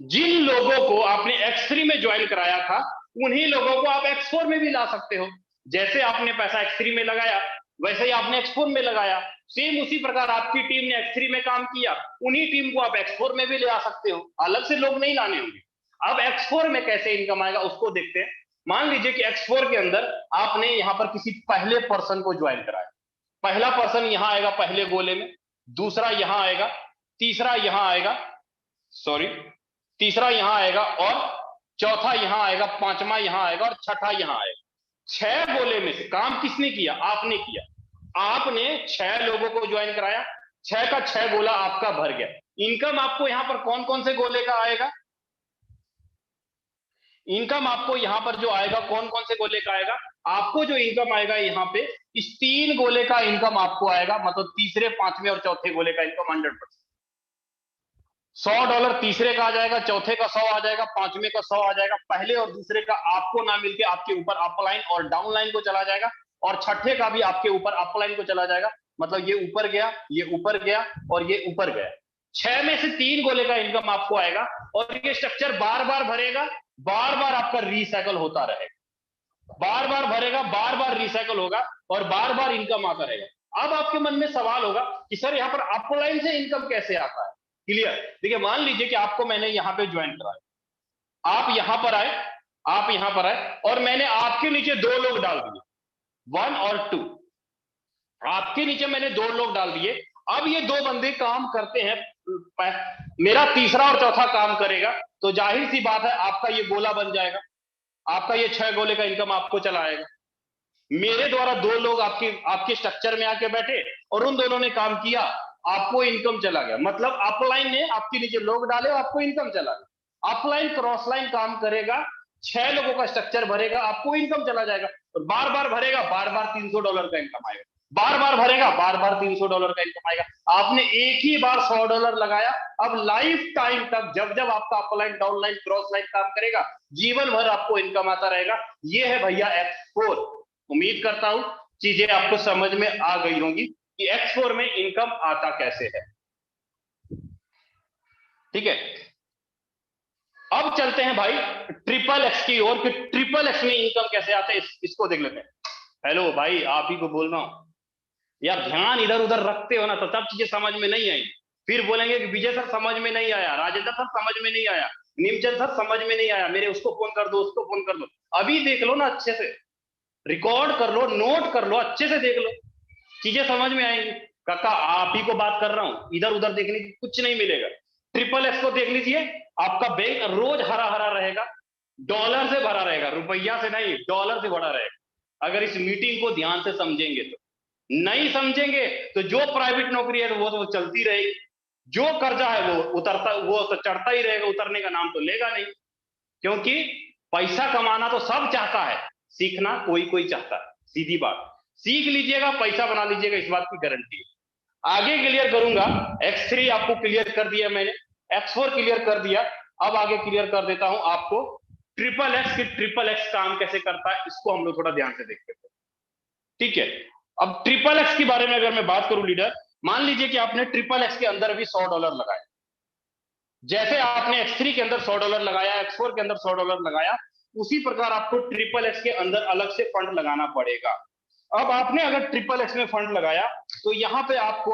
Speaker 1: जिन लोगों को आपने X3 में ज्वाइन कराया था उन्हीं लोगों को आप X4 में भी ला सकते हो। जैसे आपने पैसा X3 में लगाया वैसे ही आपने X4 में लगाया, सेम उसी प्रकार आपकी टीम ने X3 में काम किया, उन्हीं टीम को आप X4 में भी ले आ सकते हो, अलग से लोग नहीं लाने होंगे। अब X4 में कैसे इनकम आएगा उसको देखते हैं। मान लीजिए कि X4 के अंदर आपने यहां पर किसी पहले पर्सन को ज्वाइन कराया, पहला पर्सन यहां आएगा पहले गोले में, दूसरा यहां आएगा, तीसरा यहां आएगा, तीसरा यहां आएगा और चौथा यहां आएगा, पांचवा यहां आएगा और छठा यहां आएगा। 6 गोले में से काम किसने किया? आपने किया। आपने 6 लोगों को ज्वाइन कराया, 6 का 6 गोला आपका भर गया। इनकम आपको यहां पर कौन कौन से गोले का आएगा, इनकम आपको यहां पर जो आएगा कौन कौन से गोले का आएगा, आपको जो इनकम आएगा यहाँ पे इस 3 गोले का इनकम आपको आएगा, मतलब तीसरे, पांचवें और चौथे गोले का इनकम 100%। $100 तीसरे का आ जाएगा, चौथे का 100 आ जाएगा, पांचवें का 100 आ जाएगा, पहले और दूसरे का आपको ना मिलके आपके ऊपर अपलाइन और डाउनलाइन को चला जाएगा, और छठे का भी आपके ऊपर अपलाइन को चला जाएगा, मतलब ये ऊपर गया, ये ऊपर गया और ये ऊपर गया। 6 में से 3 गोले का इनकम आपको आएगा, और ये स्ट्रक्चर बार बार भरेगा, बार बार आपका रिसाइकल होता रहेगा, बार बार भरेगा, बार बार रिसाइकल होगा और बार बार इनकम आता रहेगा। अब आपके मन में सवाल होगा कि सर यहाँ पर अपलाइन से इनकम कैसे आता है। क्लियर? देखिए, मान लीजिए कि आपको मैंने यहाँ पे ज्वाइन कराया, आप यहां पर आए, आप यहां पर आए, और मैंने आपके नीचे 2 लोग डाल दिए, 1 और 2, आपके नीचे मैंने 2 लोग डाल दिए। अब ये 2 बंदे काम करते हैं, मेरा तीसरा और चौथा काम करेगा, तो जाहिर सी बात है आपका ये गोला बन जाएगा, आपका ये 6 गोले का इनकम आपको चला आएगा। मेरे द्वारा 2 लोग आपके स्ट्रक्चर में आके बैठे और उन दोनों ने काम किया, आपको इनकम चला गया, मतलब अपलाइन ने आपके नीचे लोग डाले, आपको इनकम चला गया। अपलाइन क्रॉस लाइन काम करेगा, 6 लोगों का स्ट्रक्चर भरेगा, आपको इनकम चला जाएगा, और बार बार भरेगा, बार बार $300 का इनकम आएगा, बार बार भरेगा, बार बार $300 का इनकम आएगा। आपने एक ही बार $100 लगाया, अब लाइफ टाइम तक जब जब आपका अपलाइन, डाउनलाइन, क्रॉस लाइन काम करेगा, जीवन भर आपको इनकम आता रहेगा। ये है भैया X4। उम्मीद करता हूं चीजें आपको समझ में आ गई होंगी कि X4 में इनकम आता कैसे है। ठीक है, अब चलते हैं भाई XXX की ओर कि XXX में इनकम कैसे आता है, इसको देख लेते हैं। हेलो भाई, आप ही को बोल रहा हूं यार, ध्यान इधर उधर रखते हो ना तो तब चीजें समझ में नहीं आई, फिर बोलेंगे कि विजय सर समझ में नहीं आया, राजेंद्र सर समझ में नहीं आया, नीमचंद सर समझ में नहीं आया, मेरे उसको फोन कर दो, उसको फोन कर दो। अभी देख लो ना, अच्छे से रिकॉर्ड कर लो, नोट कर लो, अच्छे से देख लो, चीजें समझ में आएंगी। काका आप ही को बात कर रहा हूं, इधर उधर देखने की कुछ नहीं मिलेगा। XXX को देख लीजिए, आपका बैंक रोज हरा हरा रहेगा, डॉलर से भरा रहेगा, रुपया से नहीं, डॉलर से भरा रहेगा। अगर इस मीटिंग को ध्यान से समझेंगे तो, नहीं समझेंगे तो जो प्राइवेट नौकरी है वो तो चलती रहेगी, जो कर्जा है वो उतरता, वो तो चढ़ता ही रहेगा, उतरने का नाम तो लेगा नहीं। क्योंकि पैसा कमाना तो सब चाहता है, सीखना कोई कोई चाहता है, सीधी बात। सीख लीजिएगा, पैसा बना लीजिएगा, इस बात की गारंटी है। आगे क्लियर करूंगा, X3 आपको क्लियर कर दिया मैंने, X4 क्लियर कर दिया, अब आगे क्लियर कर देता हूं आपको XXX की XXX काम कैसे करता है, इसको हम लोग थोड़ा ध्यान से देखते हैं। ठीक है, अब XXX के बारे में अगर मैं बात करूं लीडर, मान लीजिए कि आपने XXX के अंदर भी $100 लगाया, जैसे आपने X3 के अंदर $100 लगाया, X4 के अंदर $100 लगाया, उसी प्रकार आपको XXX के अंदर अलग से फंड लगाना पड़ेगा। अब आपने अगर XXX में फंड लगाया तो यहां पे आपको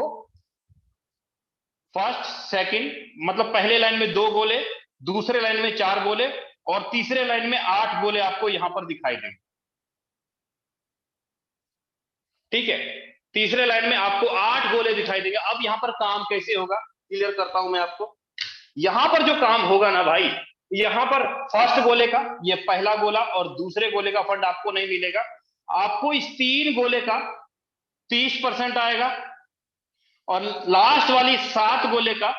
Speaker 1: फर्स्ट, सेकंड, मतलब पहले लाइन में 2 गोले, दूसरे लाइन में 4 गोले और तीसरे लाइन में 8 गोले आपको यहां पर दिखाई देंगे। ठीक है, तीसरे लाइन में आपको 8 गोले दिखाई देंगे। अब यहां पर काम कैसे होगा, क्लियर करता हूं मैं आपको। यहां पर जो काम होगा ना भाई, यहां पर फर्स्ट गोले का ये पहला गोला और दूसरे गोले का फंड आपको नहीं मिलेगा, आपको इस 3 गोले का 30% आएगा और लास्ट वाली 7 गोले का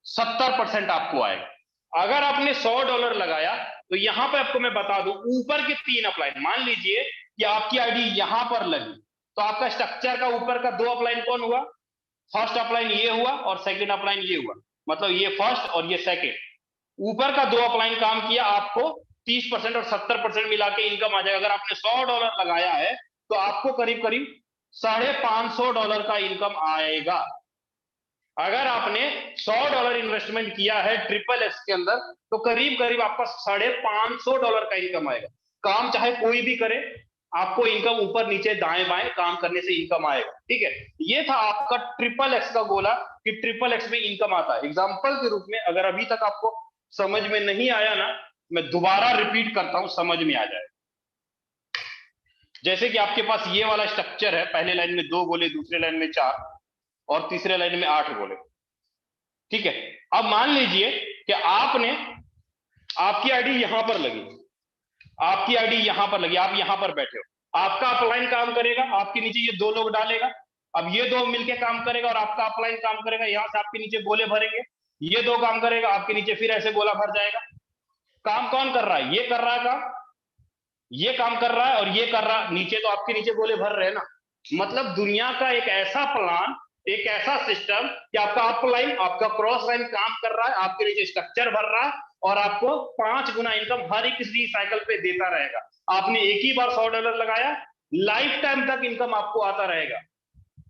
Speaker 1: 70% आपको आएगा। अगर आपने $100 लगाया तो यहां पे आपको मैं बता दूं, ऊपर के 3 अपलाइन, मान लीजिए कि आपकी आईडी यहां पर लगी, तो आपका स्ट्रक्चर का ऊपर का 2 अपलाइन कौन हुआ, फर्स्ट अपलाइन ये हुआ और सेकंड अपलाइन ये हुआ, मतलब ये फर्स्ट और ये सेकंड, ऊपर का 2 अपलाइन काम किया, आपको 30% और 70% मिला के इनकम आ जाएगा। अगर आपने $100 लगाया है तो आपको करीब करीब $550 का इनकम आएगा। अगर आपने $100 इन्वेस्टमेंट किया है XXX के अंदर तो करीब करीब आपका $550 का इनकम आएगा। काम चाहे कोई भी करे, आपको इनकम ऊपर नीचे दाएं बाएं काम करने से इनकम आएगा। ठीक है, ये था आपका XXX का गोला कि XXX में इनकम आता है। एग्जांपल के रूप में अगर अभी तक आपको समझ में नहीं आया ना, मैं दोबारा रिपीट करता हूं, समझ में आ जाए। जैसे कि आपके पास ये वाला स्ट्रक्चर है, पहले लाइन में 2 गोले, दूसरे लाइन में 4 और तीसरे लाइन में 8 गोले। ठीक है, अब मान लीजिए कि आपकी आईडी यहां पर लगी, आपकी आईडी यहां पर लगी, आप यहां पर बैठे हो, आपका अपलाइन काम करेगा, आपके नीचे ये 2 लोग डालेगा, अब ये 2 मिलके काम करेगा और आपका अपलाइन काम करेगा, यहां से आपके नीचे गोले भरेंगे, ये दो काम करेगा, आपके नीचे फिर ऐसे गोला भर जाएगा। काम कौन कर रहा है? ये कर रहा है काम, ये काम कर रहा है और ये कर रहा है नीचे, तो आपके नीचे गोले भर रहे हैं ना। मतलब दुनिया का एक ऐसा प्लान, एक ऐसा सिस्टम कि आपका अप लाइन, आपका क्रॉस लाइन काम कर रहा है, आपके नीचे स्ट्रक्चर भर रहा है और आपको 5 गुना इनकम हर एक किसी साइकिल पे देता रहेगा। आपने एक ही बार $100 लगाया, लाइफ टाइम तक इनकम आपको आता रहेगा।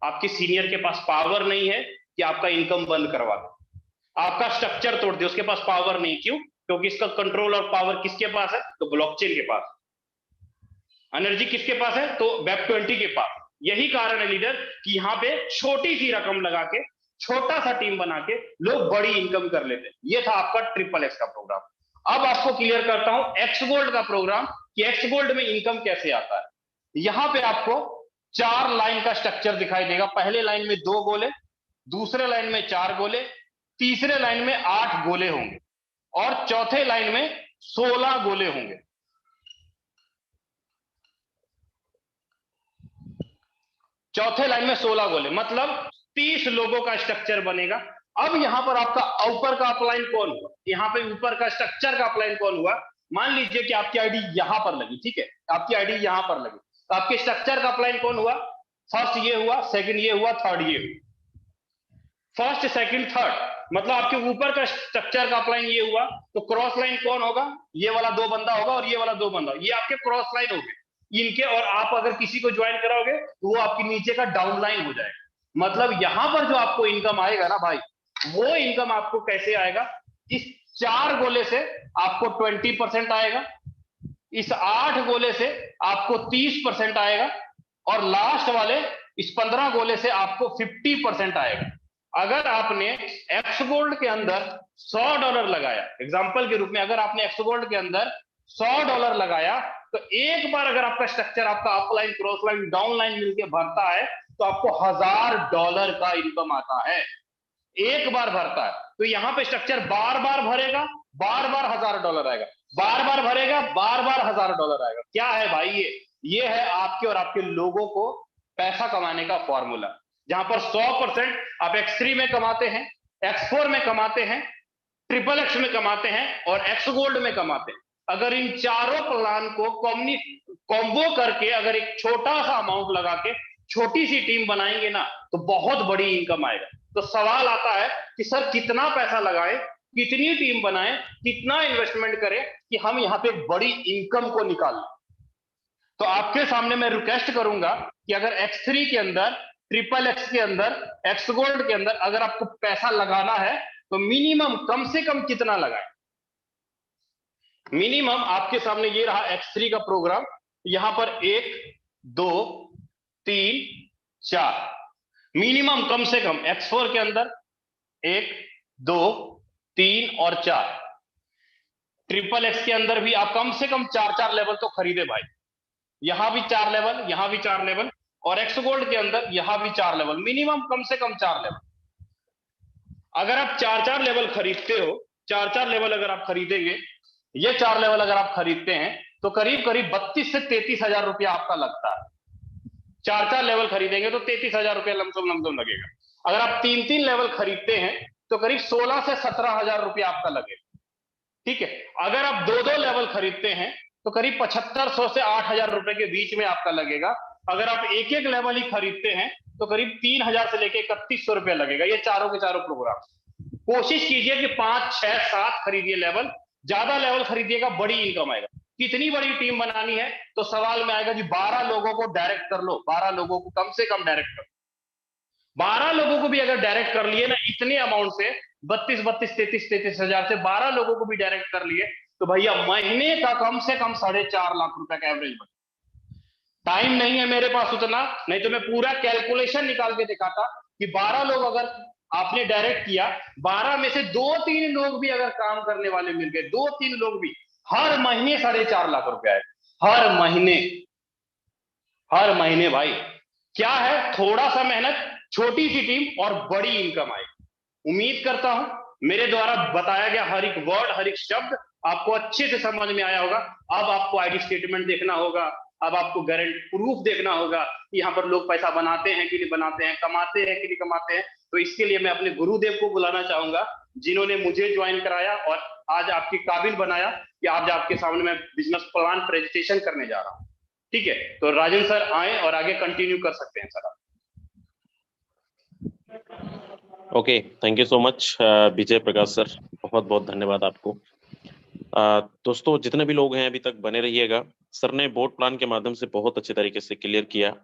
Speaker 1: आपके सीनियर के पास पावर नहीं है कि आपका इनकम बंद करवा दे, आपका स्ट्रक्चर तोड़ दे, उसके पास पावर नहीं। क्यों? क्योंकि इसका कंट्रोल और पावर किसके पास है? तो ब्लॉकचेन के पास। एनर्जी किसके पास है? तो वेब20 के पास। यही कारण है लीडर कि यहाँ पे छोटी सी रकम लगा के, छोटा सा टीम बना के लोग बड़ी इनकम कर लेते हैं। ये था आपका XXX का प्रोग्राम। अब आपको क्लियर करता हूं एक्स गोल्ड का प्रोग्राम कि एक्स गोल्ड में इनकम कैसे आता है। यहां पे आपको 4 लाइन का स्ट्रक्चर दिखाई देगा। पहले लाइन में 2 गोले, दूसरे लाइन में 4 गोले, तीसरे लाइन में 8 गोले होंगे और चौथे लाइन में 16 गोले होंगे। चौथे लाइन में 16 गोले, मतलब 30 लोगों का स्ट्रक्चर बनेगा। अब यहां पर आपका ऊपर का अपलाइन कौन हुआ? यहां पे ऊपर का स्ट्रक्चर का अपलाइन कौन हुआ? मान लीजिए कि आपकी आईडी यहां पर लगी, ठीक है, आपकी आईडी यहां पर लगी, तो आपके स्ट्रक्चर का अपलाइन कौन हुआ? फर्स्ट ये हुआ, सेकंड ये हुआ, थर्ड ये हुआ। फर्स्ट, सेकंड, थर्ड, मतलब आपके ऊपर का स्ट्रक्चर का अपलाइन ये हुआ, तो क्रॉस लाइन कौन होगा? ये वाला 2 बंदा होगा और ये वाला 2 बंदा, ये आपके क्रॉस लाइन हो गए इनके। और आप अगर किसी को ज्वाइन कराओगे तो वो आपके नीचे का डाउन लाइन हो जाएगा। मतलब यहां पर जो आपको इनकम आएगा ना भाई, वो इनकम आपको कैसे आएगा? इस 4 गोले से आपको 20% आएगा, इस 8 गोले से आपको 30% आएगा और लास्ट वाले इस 15 गोले से आपको 50% आएगा। अगर आपने एक्स गोल्ड के अंदर $100 लगाया, एग्जांपल के रूप में, अगर आपने एक्स गोल्ड के अंदर $100 लगाया, तो एक बार अगर आपका स्ट्रक्चर, आपका upline, cross line, down line मिलकर भरता है तो आपको $1000 का इनकम आता है। एक बार भरता है तो यहां पे स्ट्रक्चर बार बार भरेगा, बार बार $1000 आएगा, बार बार भरेगा, बार बार $1000 आएगा। क्या है भाई ये है आपके और आपके लोगों को पैसा कमाने का फॉर्मूला, जहां पर 100% आप X3 में कमाते हैं, X4 में कमाते हैं, XXX में कमाते हैं और एक्स गोल्ड में कमाते हैं। अगर इन चारों प्लान को कॉम्बो करके अगर एक छोटा सा अमाउंट लगा के छोटी सी टीम बनाएंगे ना, तो बहुत बड़ी इनकम आएगा। तो सवाल आता है कि सर कितना पैसा लगाएं, कितनी टीम बनाएं, कितना इन्वेस्टमेंट करें कि हम यहाँ पे बड़ी इनकम को निकाल लें। तो आपके सामने मैं रिक्वेस्ट करूंगा कि अगर X3 के अंदर, XXX के अंदर, एक्स गोल्ड के अंदर अगर आपको पैसा लगाना है तो मिनिमम कम से कम कितना लगाएं? मिनिमम आपके सामने ये रहा X3 का प्रोग्राम। यहां पर 1 2 3 4, मिनिमम कम से कम X4 के अंदर 1 2 3 और 4, XXX के अंदर भी आप कम से कम 4 लेवल तो खरीदे भाई। यहां भी 4 लेवल, यहां भी 4 लेवल और एक्स गोल्ड के अंदर यहां भी 4 लेवल, मिनिमम कम से कम 4 लेवल। अगर आप 4 लेवल खरीदते हो, 4 लेवल अगर आप खरीदेंगे, ये 4 लेवल अगर आप खरीदते हैं तो करीब करीब 32 से 33 हजार रुपया आपका लगता है। 4 लेवल खरीदेंगे तो 33 हजार रुपया लमसम लगेगा। अगर आप 3 लेवल खरीदते हैं तो करीब 16 से 17 हजार रुपया आपका लगेगा, ठीक है। अगर आप 2 लेवल खरीदते हैं तो करीब 7500 से 8000 रुपए के बीच में आपका लगेगा। अगर आप एक लेवल ही खरीदते हैं तो करीब 3000 से लेकर 3100 रुपया लगेगा। ये चारों के चारों प्रोग्राम। कोशिश कीजिए कि 5 6 7 खरीदिए लेवल, ज्यादा लेवल खरीदिएगा, बड़ी इनकम आएगा। कितनी बड़ी टीम बनानी है तो सवाल में आएगा जी 12 लोगों को डायरेक्ट कर लो, 12 लोगों को कम से कम डायरेक्ट कर। 12 लोगों को भी अगर डायरेक्ट कर लिए ना इतने अमाउंट से, 33 हजार से 12 लोगों को भी डायरेक्ट कर लिए तो भैया महीने का कम से कम 4.5 लाख रुपए का एवरेज बने। टाइम नहीं है मेरे पास उतना, नहीं तो मैं पूरा कैलकुलेशन निकाल के दिखाता कि 12 लोग अगर आपने डायरेक्ट किया, 12 में से 2-3 लोग भी अगर काम करने वाले मिल गए, 2-3 लोग भी, हर महीने 4.5 लाख रुपया है। हर महीने, हर महीने भाई। क्या है? थोड़ा सा मेहनत, छोटी सी टीम और बड़ी इनकम आएगी। उम्मीद करता हूं मेरे द्वारा बताया गया हर एक वर्ड, हर एक शब्द आपको अच्छे से समझ में आया होगा। अब आपको आईडी स्टेटमेंट देखना होगा, अब आपको गारंटी प्रूफ देखना होगा कि यहाँ पर लोग पैसा बनाते हैं कि नहीं बनाते हैं, कमाते हैं कि नहीं कमाते हैं। तो इसके लिए मैं अपने गुरुदेव को बुलाना चाहूंगा जिन्होंने मुझे ज्वाइन कराया और आज आपके काबिल बनाया कि आज आपके सामने मैं बिजनेस प्लान प्रेजेंटेशन करने जा रहा हूँ। ठीक है, तो राजन सर आए और आगे कंटिन्यू कर सकते हैं sir.
Speaker 2: Okay, thank you so much Vijay Prakash sir, बहुत बहुत धन्यवाद आपको। दोस्तों जितने भी लोग हैं अभी तक बने रहिएगा। सर ने बोर्ड प्लान के माध्यम से बहुत अच्छे तरीके से क्लियर किया।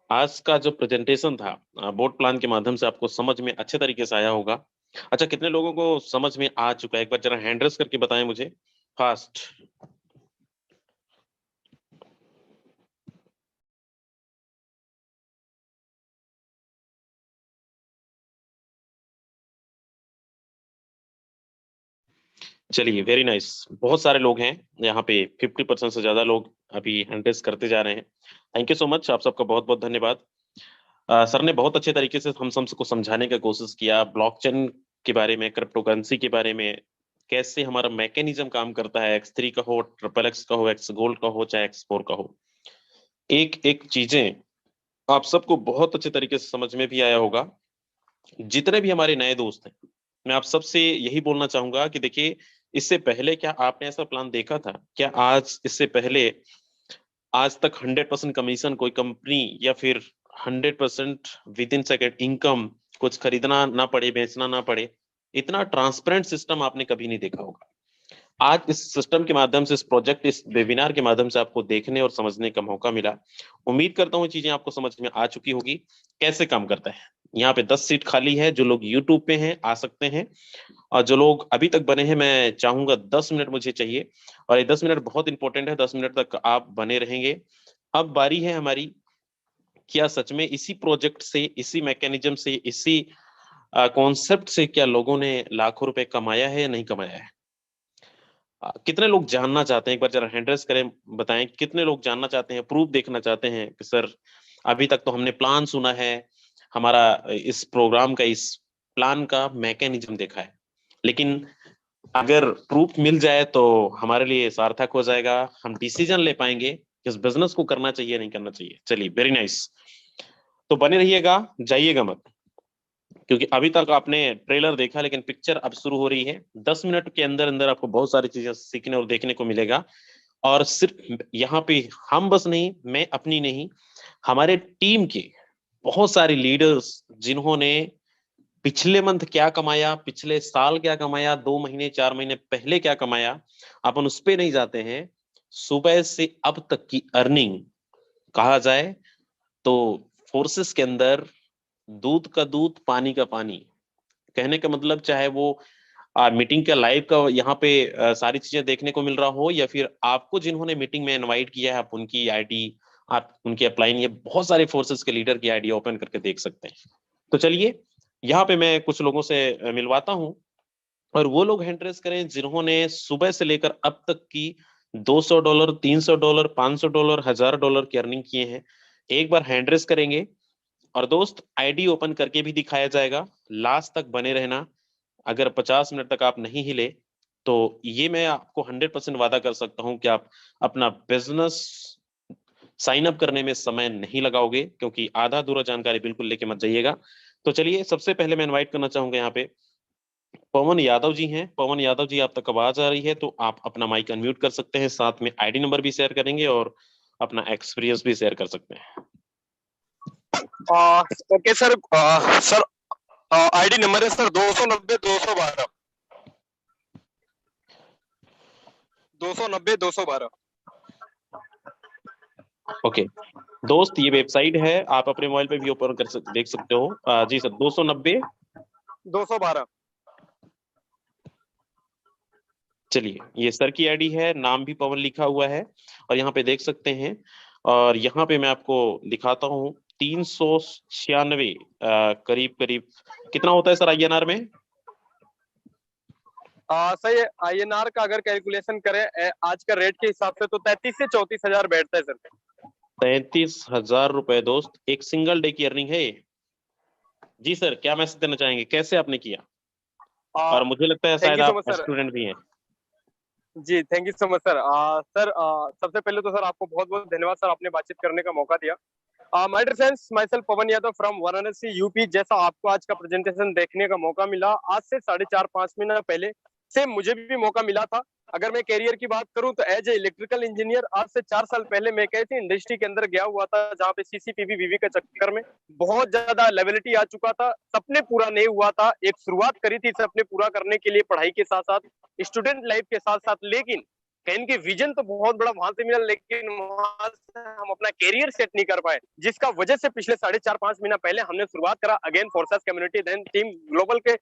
Speaker 2: आज का जो प्रेजेंटेशन था बोर्ड प्लान के माध्यम से आपको समझ में अच्छे तरीके से आया होगा। अच्छा, कितने लोगों को समझ में आ चुका है? एक बार जरा हैंड रेस करके बताएं मुझे फास्ट। चलिए, वेरी नाइस। बहुत सारे लोग हैं यहाँ पे, 50% से ज्यादा लोग अभी हैंड रेस करते जा रहे हैं। थैंक यू सो मच, आप सबका बहुत बहुत धन्यवाद। सर ने बहुत अच्छे तरीके से हम सबको समझाने का कोशिश किया, ब्लॉकचेन के बारे में, क्रिप्टोकरेंसी के बारे में, कैसे हमारा मैकेनिज्म काम करता है, X3 का हो, XXX का हो, एक्स गोल्ड का हो, चाहे X4 का हो। एक एक चीजें आप सबको बहुत अच्छे तरीके से समझ में भी आया होगा। जितने भी हमारे नए दोस्त हैं, मैं आप सबसे यही बोलना चाहूंगा कि देखिए, इससे पहले क्या आपने ऐसा प्लान देखा था क्या? आज इससे पहले आज तक 100% कमीशन कोई कंपनी, या फिर 100% विद इन सेकेंड इनकम, कुछ खरीदना ना पड़े, बेचना ना पड़े, इतना ट्रांसपेरेंट सिस्टम आपने कभी नहीं देखा होगा। आज इस सिस्टम के माध्यम से, इस प्रोजेक्ट, इस वेबिनार के माध्यम से आपको देखने और समझने का मौका मिला। उम्मीद करता हूँ चीजें आपको समझ में आ चुकी होगी कैसे काम करता है। यहाँ पे 10 सीट खाली है, जो लोग यूट्यूब पे हैं आ सकते हैं, और जो लोग अभी तक बने हैं मैं चाहूंगा 10 मिनट मुझे चाहिए, और ये 10 मिनट बहुत इंपॉर्टेंट है, 10 मिनट तक आप बने रहेंगे। अब बारी है हमारी, क्या सच में इसी प्रोजेक्ट से, इसी मैकेनिज्म से, इसी कॉन्सेप्ट से क्या लोगों ने लाखों रुपए कमाया है या नहीं कमाया है? कितने लोग जानना चाहते हैं? एक बार जरा हैंड रेस करें, बताएं कितने लोग जानना चाहते हैं, प्रूफ देखना चाहते हैं कि सर अभी तक तो हमने प्लान सुना है, हमारा इस प्रोग्राम का, इस प्लान का मैकेनिज्म देखा है, लेकिन अगर प्रूफ मिल जाए तो हमारे लिए सार्थक हो जाएगा, हम डिसीजन ले पाएंगे कि इस बिजनेस को करना चाहिए नहीं करना चाहिए। चलिए, वेरी नाइस। तो बने रहिएगा, जाइएगा मत, क्योंकि अभी तक आपने ट्रेलर देखा, लेकिन पिक्चर अब शुरू हो रही है। 10 मिनट के अंदर अंदर आपको बहुत सारी चीजें सीखने और देखने को मिलेगा। और सिर्फ यहाँ पे हम बस नहीं, मैं अपनी नहीं, हमारे टीम के बहुत सारे लीडर्स, जिन्होंने पिछले मंथ क्या कमाया, पिछले साल क्या कमाया, 2 महीने 4 महीने पहले क्या कमाया, अपन उस पे नहीं जाते हैं। सुबह से अब तक की अर्निंग कहा जाए तो फोर्सेस के अंदर दूध का दूध, पानी का पानी, कहने का मतलब चाहे वो मीटिंग का लाइव का यहाँ पे सारी चीजें देखने को मिल रहा हो, या फिर आपको जिन्होंने मीटिंग में इनवाइट किया है, आप उनकी आईडी, आप उनकी अपलाइन, ये बहुत सारे फोर्सेस के लीडर की आईडी ओपन करके देख सकते हैं। तो चलिए, यहाँ पे मैं कुछ लोगों से मिलवाता हूँ, और वो लोग हैंड रेस करें जिन्होंने सुबह से लेकर अब तक की $200, $300, $500, $1000 की अर्निंग किए हैं। एक बार हैंड रेस करेंगे, और दोस्त आईडी ओपन करके भी दिखाया जाएगा। लास्ट तक बने रहना। अगर 50 मिनट तक आप नहीं हिले तो ये मैं आपको 100% वादा कर सकता हूं कि आप अपना बिजनेस साइन अप करने में समय नहीं लगाओगे, क्योंकि आधा अधूरा जानकारी बिल्कुल लेके मत जाइएगा। तो चलिए, सबसे पहले मैं इनवाइट करना चाहूंगा यहाँ पे पवन यादव जी हैं। पवन यादव जी, आप तक आवाज आ रही है तो आप अपना माइक अनम्यूट कर सकते हैं, साथ में आईडी नंबर भी शेयर करेंगे और अपना एक्सपीरियंस भी शेयर कर सकते हैं।
Speaker 3: Okay sir. Sir ID number है सर 290 212
Speaker 2: ओके दोस्त, ये वेबसाइट है, आप अपने मोबाइल पे भी ओपन देख सकते हो। जी सर,
Speaker 3: 212।
Speaker 2: चलिए, ये सर की आईडी है, नाम भी पवन लिखा हुआ है, और यहाँ पे देख सकते हैं। और यहाँ पे मैं आपको दिखाता हूँ 396 करीब करीब कितना होता है सर INR में?
Speaker 3: सर INR का अगर कैलकुलेशन करें आज का रेट के हिसाब से तो 33 से 34 हजार बैठता है सर।
Speaker 2: 33,000 रुपए दोस्त, एक सिंगल डे की अर्निंग है। जी सर, क्या मैसेज देना चाहेंगे, कैसे आपने किया? और मुझे लगता है
Speaker 3: थैंक
Speaker 2: शायद
Speaker 3: यू सो
Speaker 2: आप
Speaker 3: मच सर।
Speaker 2: स्टूडेंट भी हैं।
Speaker 3: जी thank you so much sir. Sir सबसे पहले तो सर आपको बहुत बहुत धन्यवाद सर, आपने बातचीत करने का मौका दिया। My dear friends, myself Pawan Yadav from Varanasi UP. जैसा आपको आज का प्रेजेंटेशन देखने का मौका मिला, आज से 4.5-5 महीना पहले से मुझे भी मौका मिला था। अगर मैं कैरियर की बात करूं तो एज ए इलेक्ट्रिकल इंजीनियर आज से 4 साल पहले मैं एक ऐसी इंडस्ट्री के अंदर गया हुआ था जहां पे सीसीटीवी वीवी के चक्कर में बहुत ज्यादा लेवलिटी आ चुका था, सपने पूरा नहीं हुआ था। एक शुरुआत करी थी सपने पूरा करने के लिए पढ़ाई के साथ साथ, स्टूडेंट लाइफ के साथ साथ, लेकिन कहीं के विजन तो बहुत बड़ा वहां से मिला, लेकिन वहां से हम अपना कैरियर सेट नहीं कर पाए, जिसका वजह से पिछले 4.5-5 महीना पहले हमने शुरुआत करा again forces community then team global के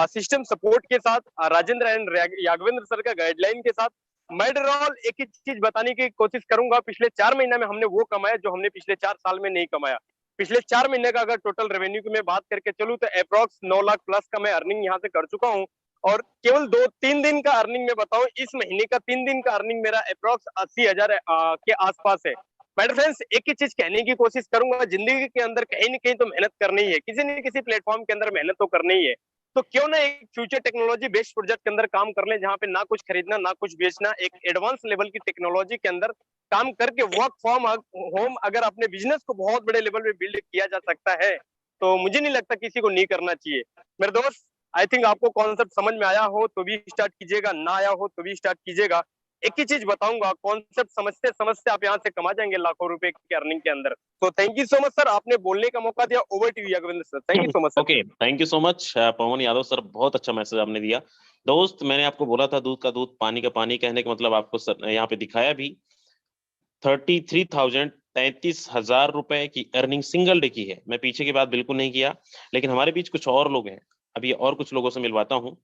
Speaker 3: सिस्टम सपोर्ट के साथ, राजेंद्र एंड यागवेंद्र सर का गाइडलाइन के साथ। मैं ओवरऑल एक ही चीज बताने की कोशिश करूंगा, पिछले 4 महीना में हमने वो कमाया जो हमने पिछले 4 साल में नहीं कमाया। पिछले 4 महीने का अगर टोटल रेवेन्यू की मैं बात करके चलूं तो अप्रोक्स 9 लाख प्लस का मैं अर्निंग यहाँ से कर चुका हूँ। और केवल 2-3 दिन का अर्निंग में बताऊं, इस महीने का 3 दिन का अर्निंग मेरा अप्रोक्स 80,000 के आसपास है। बट फ्रेंड्स, एक ही चीज कहने की कोशिश करूंगा, जिंदगी के अंदर कहीं ना कहीं तो मेहनत करनी ही है, किसी न किसी प्लेटफॉर्म के अंदर मेहनत तो करनी ही है। तो क्यों ना एक फ्यूचर टेक्नोलॉजी बेस्ड प्रोजेक्ट के अंदर काम कर ले, जहां पे ना कुछ खरीदना ना कुछ बेचना, एक एडवांस लेवल की टेक्नोलॉजी के अंदर काम करके वर्क फ्रॉम होम अगर अपने बिजनेस को बहुत बड़े लेवल पे बिल्ड किया जा सकता है तो मुझे नहीं लगता किसी को नहीं करना चाहिए। मेरे दोस्त, आई थिंक आपको कॉन्सेप्ट समझ में आया हो तो भी स्टार्ट कीजिएगा, ना आया हो तो भी स्टार्ट कीजिएगा। एक ही चीज बताऊंगा, कॉन्सेप्ट समझते समझते आप यहाँ से कमा जाएंगे लाखों रुपए की अर्निंग के अंदर। तो thank you so much sir, आपने बोलने का मौका दिया। Over to you Yagvendra sir, thank you so much sir.
Speaker 2: Okay, thank you so much Pawan Yadav sir, बहुत अच्छा मैसेज आपने दिया। दोस्त, मैंने आपको बोला था दूध का दूध पानी का पानी, कहने का मतलब आपको सर यहाँ पे दिखाया भी। 33,000 रुपए की अर्निंग सिंगल डे की है। मैं पीछे की बात बिल्कुल नहीं किया, लेकिन हमारे बीच कुछ और लोग हैं, अभी और कुछ लोगों से मिलवाता हूँ।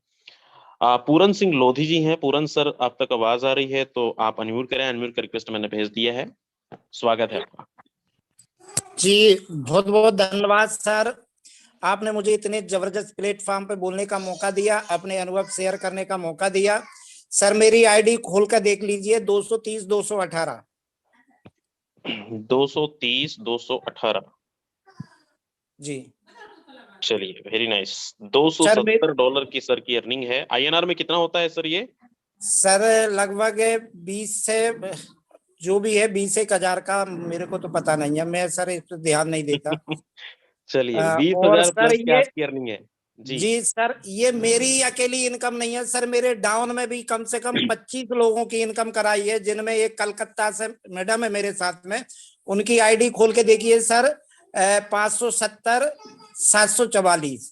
Speaker 2: पूरन सिंह लोधी जी हैं। पूरन सर, आप तक आवाज आ रही है तो आप अनम्यूट करें। अनम्यूट का रिक्वेस्ट मैंने भेज दिया है। स्वागत है आपका
Speaker 4: जी। बहुत बहुत धन्यवाद सर, आपने मुझे इतने जबरदस्त प्लेटफॉर्म पे बोलने का मौका दिया, अपने अनुभव शेयर करने का मौका दिया। सर मेरी आईडी खोल कर देख लीजिए, 230-218
Speaker 2: 230-218
Speaker 4: जी।
Speaker 2: चलिए, वेरी नाइस। $270 की सर की अर्निंग है। INR में कितना होता है सर ये?
Speaker 4: सर लगभग 20 से जो भी है 20,000 का, मेरे को तो पता नहीं है, मैं सर इस पर ध्यान नहीं देता।
Speaker 2: चलिए,
Speaker 4: और
Speaker 2: 20,000
Speaker 4: सर
Speaker 2: प्लस की
Speaker 4: ये
Speaker 2: आपकी अर्निंग है
Speaker 4: जी सर, ये मेरी अकेली इनकम नहीं है सर, मेरे डाउन में भी कम से कम 25 लोगों की इनकम कराई है, जिनमें एक कलकत्ता से मैडम है मेरे साथ में, उनकी आईडी खोल के देखिए सर, 570-744,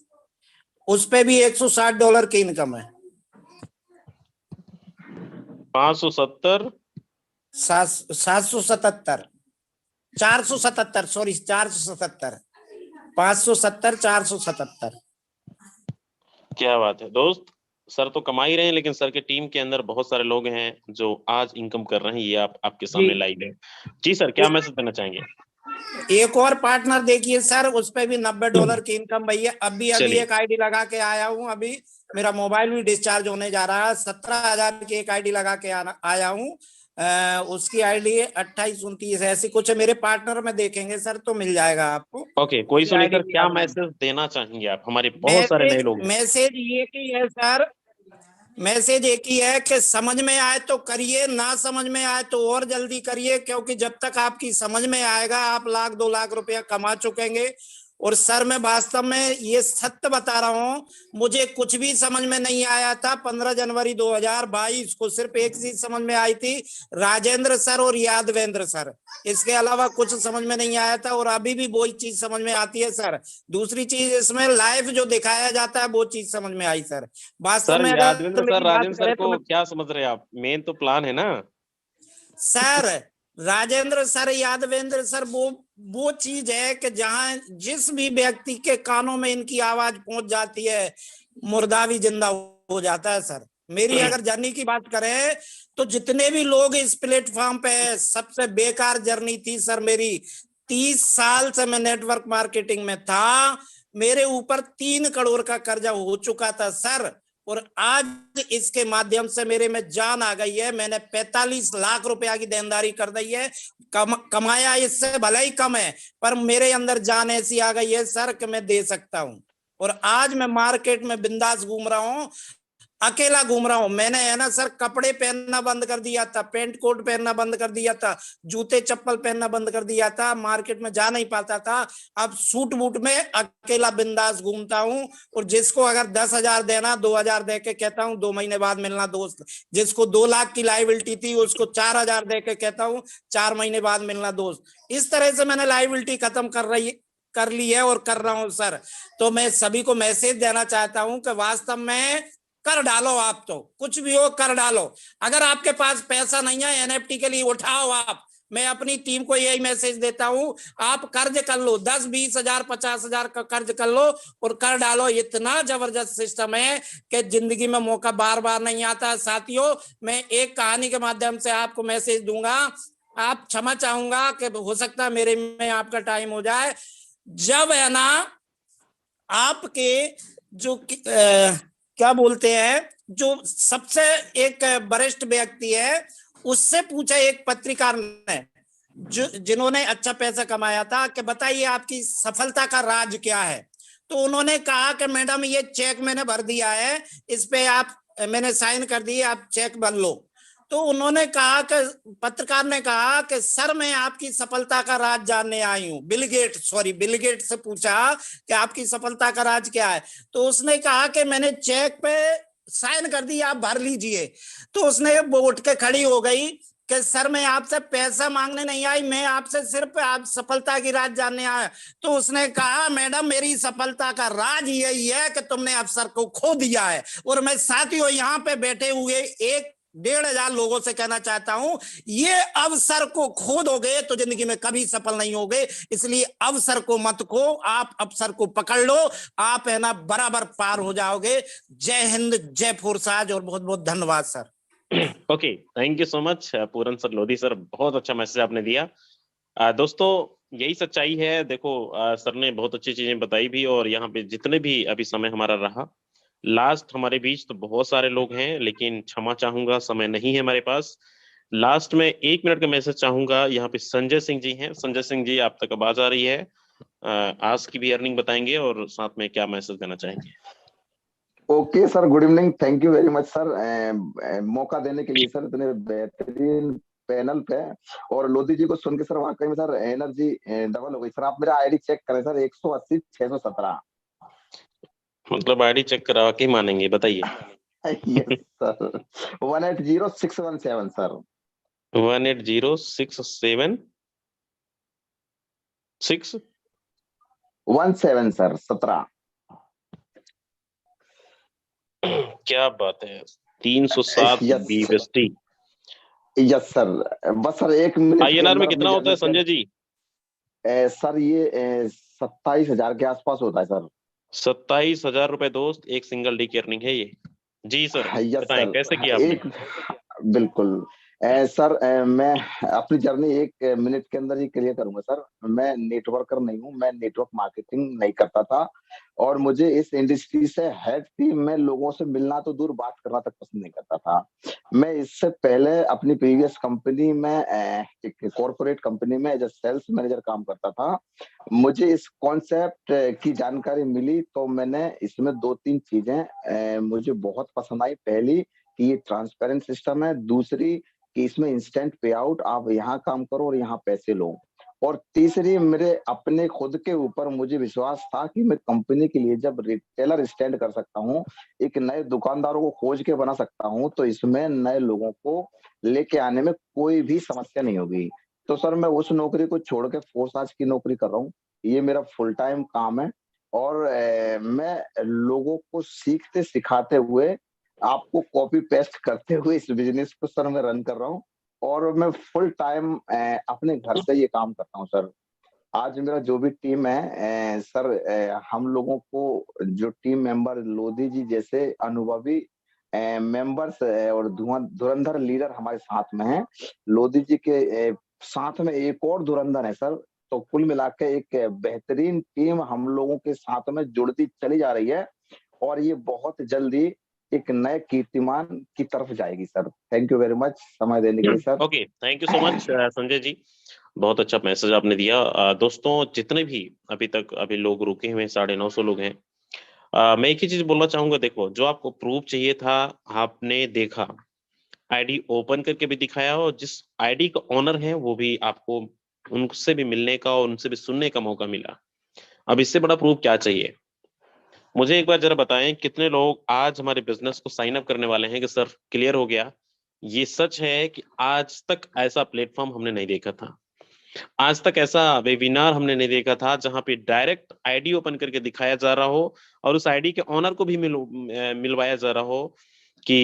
Speaker 4: उस पे भी $160 की इनकम है।
Speaker 2: 570
Speaker 4: 777 477, सॉरी 477, 570 477।
Speaker 2: क्या बात है दोस्त, सर तो कमा ही रहे हैं, लेकिन सर के टीम के अंदर बहुत सारे लोग हैं जो आज इनकम कर रहे हैं। ये आपके सामने लाइव है। जी सर, क्या मैसेज देना चाहेंगे?
Speaker 4: एक और पार्टनर देखिए सर, उस पे भी $90 की इनकम भैया। अभी एक आईडी लगा के आया हूँ, अभी मेरा मोबाइल भी डिस्चार्ज होने जा रहा है। 17,000 की एक आईडी लगा के आया हूँ, उसकी आईडी 28-29 ऐसी कुछ है। मेरे पार्टनर में देखेंगे सर तो मिल जाएगा आपको।
Speaker 2: ओके, कोई सुनिए सर, क्या मैसेज देना चाहेंगे आप? हमारे बहुत सारे नए लोग।
Speaker 4: मैसेज ये की है सर, मैसेज एक ही है कि समझ में आए तो करिए, ना समझ में आए तो और जल्दी करिए, क्योंकि जब तक आपकी समझ में आएगा आप 1-2 लाख रुपया कमा चुकेंगे। और सर मैं वास्तव में ये सत्य बता रहा हूँ, मुझे कुछ भी समझ में नहीं आया था 15 जनवरी 2022 को। सिर्फ एक चीज समझ में आई थी, राजेंद्र सर और यादवेंद्र सर, इसके अलावा कुछ समझ में नहीं आया था। और अभी भी वही चीज समझ में आती है सर। दूसरी चीज, इसमें लाइव जो दिखाया जाता है वो चीज समझ में आई सर। वास्तव में
Speaker 2: यादवेंद्र सर, राजेंद्र सर को क्या समझ रहे हैं आप? मेन तो प्लान है ना
Speaker 4: sir. Rajendra sir, Yadavendra sir, वो चीज है कि जहां जिस भी व्यक्ति के कानों में इनकी आवाज पहुंच जाती है, मुर्दा भी जिंदा हो जाता है सर। मेरी अगर जर्नी की बात करें तो जितने भी लोग इस प्लेटफॉर्म पे, सबसे बेकार जर्नी थी सर मेरी। 30 साल से मैं नेटवर्क मार्केटिंग में था, मेरे ऊपर 3 करोड़ का कर्जा हो चुका था सर। और आज इसके माध्यम से मेरे में जान आ गई है। मैंने 45 लाख रुपया की देनदारी कर दी है। कमाया इससे भले ही कम है, पर मेरे अंदर जान ऐसी आ गई है सर कि मैं दे सकता हूं। और आज मैं मार्केट में बिंदास घूम रहा हूं। अकेला घूम रहा हूँ। मैंने है ना सर कपड़े पहनना बंद कर दिया था, पैंट कोट पहनना बंद कर दिया था, जूते चप्पल पहनना बंद कर दिया था, मार्केट में जा नहीं पाता था। अब सूट बूट में अकेला बिंदास घूमता हूँ। और जिसको अगर 10,000 देना 2,000 दे के कहता हूँ 2 महीने बाद मिलना दोस्त। जिसको 2 लाख की लायबिलिटी थी उसको 4,000 दे के कहता हूँ 4 महीने बाद मिलना दोस्त। इस तरह से मैंने लायबिलिटी खत्म कर ली है और कर रहा हूं सर। तो मैं सभी को मैसेज देना चाहता हूं कि वास्तव में कर डालो, आप तो कुछ भी हो कर डालो। अगर आपके पास पैसा नहीं है एनएफटी के लिए उठाओ आप। मैं अपनी टीम को यही मैसेज देता हूं, आप कर्ज कर लो, 10, 20 हजार 50 हजार का कर्ज कर लो और कर डालो। इतना जबरदस्त सिस्टम है कि जिंदगी में मौका बार बार नहीं आता। साथियों, मैं एक कहानी के माध्यम से आपको मैसेज दूंगा। आप क्षमा चाहूंगा कि हो सकता है मेरे में आपका टाइम हो जाए। जब है ना आपके जो क्या बोलते हैं, जो सबसे एक वरिष्ठ व्यक्ति है उससे पूछा एक पत्रकार ने, जिन्होंने अच्छा पैसा कमाया था, कि बताइए आपकी सफलता का राज क्या है। तो उन्होंने कहा कि मैडम ये चेक मैंने भर दिया है, इस पे आप मैंने साइन कर दिए, आप चेक भर लो। तो उन्होंने कहा कि पत्रकार ने कहा कि सर मैं आपकी सफलता का राज जानने आई हूँ। बिल गेट से पूछा कि आपकी सफलता का राज क्या है। तो उसने कहा कि मैंने चेक पे साइन कर दी, आप भर लीजिए। तो उसने वो उठ के खड़ी हो गई कि सर मैं आपसे पैसा मांगने नहीं आई, मैं आपसे सिर्फ आप सफलता की राज जानने आया। तो उसने कहा मैडम मेरी सफलता का राज यही है कि तुमने अवसर को खो दिया है। और मैं साथियों यहाँ पे बैठे हुए 1,500 लोगों से कहना चाहता हूं, ये अवसर को खो दोगे तो जिंदगी में कभी सफल नहीं होगे। इसलिए अवसर को मत खो, आप अवसर को पकड़ लो, आप है ना बराबर पार हो जाओगे। जय हिंद, जय फोर्साज और बहुत बहुत धन्यवाद sir.
Speaker 2: Okay, thank you so much Puran sir, Lodhi sir, बहुत अच्छा मैसेज आपने दिया। दोस्तों यही सच्चाई है। देखो सर ने बहुत अच्छी चीजें बताई भी, और यहाँ पे जितने भी अभी समय हमारा रहा लास्ट हमारे बीच, तो बहुत सारे लोग हैं, लेकिन क्षमा चाहूंगा समय नहीं है हमारे पास। लास्ट में 1 मिनट का मैसेज चाहूंगा। यहाँ पे संजय सिंह जी हैं। संजय सिंह जी, आप तक आवाज आ रही है? आज की भी अर्निंग बताएंगे और साथ में क्या मैसेज देना चाहेंगे?
Speaker 5: Okay sir, good evening, thank you very much sir मौका देने के लिए सर, इतने बेहतरीन पैनल पे। और लोधी जी को सुन के सर वाकई में सर एनर्जी डबल हो गई सर। आप मेरा आईडी चेक करें सर, 180 617।
Speaker 2: मतलब आईडी चेक करा के मानेंगे, बताइए।
Speaker 5: Yes sir, 180617 sir.
Speaker 2: 180617
Speaker 5: सर 17।
Speaker 2: क्या बात है, 307 BST।
Speaker 5: यस सर, बस सर 1 मिनट
Speaker 2: INR में कितना होता है संजय जी?
Speaker 5: सर ये 27,000 के आसपास होता है सर।
Speaker 2: 27,000 रुपए दोस्त, एक सिंगल डे की अर्निंग है ये। जी सर, बताएं
Speaker 5: सर,
Speaker 2: कैसे किया आपने?
Speaker 5: बिल्कुल सर, मैं अपनी जर्नी 1 मिनट के अंदर ही क्लियर करूंगा सर। मैं नेटवर्कर नहीं हूं, मैं नेटवर्क मार्केटिंग नहीं करता था, और मुझे इस इंडस्ट्री से हेड थी। मैं लोगों से मिलना तो दूर, बात करना तक पसंद नहीं करता था। मैं इससे पहले अपनी प्रीवियस कंपनी में एक कॉर्पोरेट कंपनी में एज ए सेल्स मैनेजर काम करता था। मुझे इस कॉन्सेप्ट की जानकारी मिली तो मैंने इसमें 2-3 चीजें मुझे बहुत पसंद आई। पहली कि ये ट्रांसपेरेंट सिस्टम है, दूसरी कि इसमें इंस्टेंट पे आउट, आप यहाँ काम करो और यहाँ पैसे लो, और तीसरी मेरे अपने खुद के ऊपर मुझे विश्वास था कि मैं कंपनी के लिए जब रिटेलर स्टैंड कर सकता हूँ, एक नए दुकानदारों को खोज के बना सकता हूँ, तो इसमें नए लोगों को लेके आने में कोई भी समस्या नहीं होगी। तो सर मैं उस नौकरी को छोड़ के फोर्साज की नौकरी कर रहा हूँ। ये मेरा फुल टाइम काम है, और मैं लोगों को सीखते सिखाते हुए, आपको कॉपी पेस्ट करते हुए इस बिजनेस को सर मैं रन कर रहा हूँ। और मैं फुल टाइम अपने घर से ये काम करता हूँ सर। आज मेरा जो भी टीम है सर, हम लोगों को जो टीम मेंबर लोधी जी जैसे अनुभवी मेंबर्स और धुरंधर लीडर हमारे साथ में हैं। लोधी जी के साथ में एक और धुरंधर है सर। तो कुल मिला के एक बेहतरीन टीम हम लोगों के साथ में जुड़ती चली जा रही है, और ये बहुत जल्दी एक नए कीर्तिमान की तरफ जाएगी sir. Thank you very much समय देने के लिए sir.
Speaker 2: Okay, thank you so much Sanjay ji, बहुत अच्छा मैसेज आपने दिया। दोस्तों जितने भी अभी तक लोग रुके हुए 950 लोग हैं, मैं एक ही चीज बोलना चाहूंगा, देखो जो आपको प्रूफ चाहिए था आपने देखा, आईडी ओपन करके भी दिखाया, और जिस आईडी का ऑनर है वो भी आपको उनसे भी मिलने का और उनसे भी सुनने का मौका मिला। अब इससे बड़ा प्रूफ क्या चाहिए? मुझे एक बार जरा बताएं कितने लोग आज हमारे बिजनेस को साइन अप करने वाले हैं कि सर क्लियर हो गया। ये सच है कि आज तक ऐसा प्लेटफॉर्म हमने नहीं देखा था, आज तक ऐसा वेबिनार हमने नहीं देखा था जहां पे डायरेक्ट आईडी ओपन करके दिखाया जा रहा हो और उस आईडी के ऑनर को भी मिलवाया जा रहा हो कि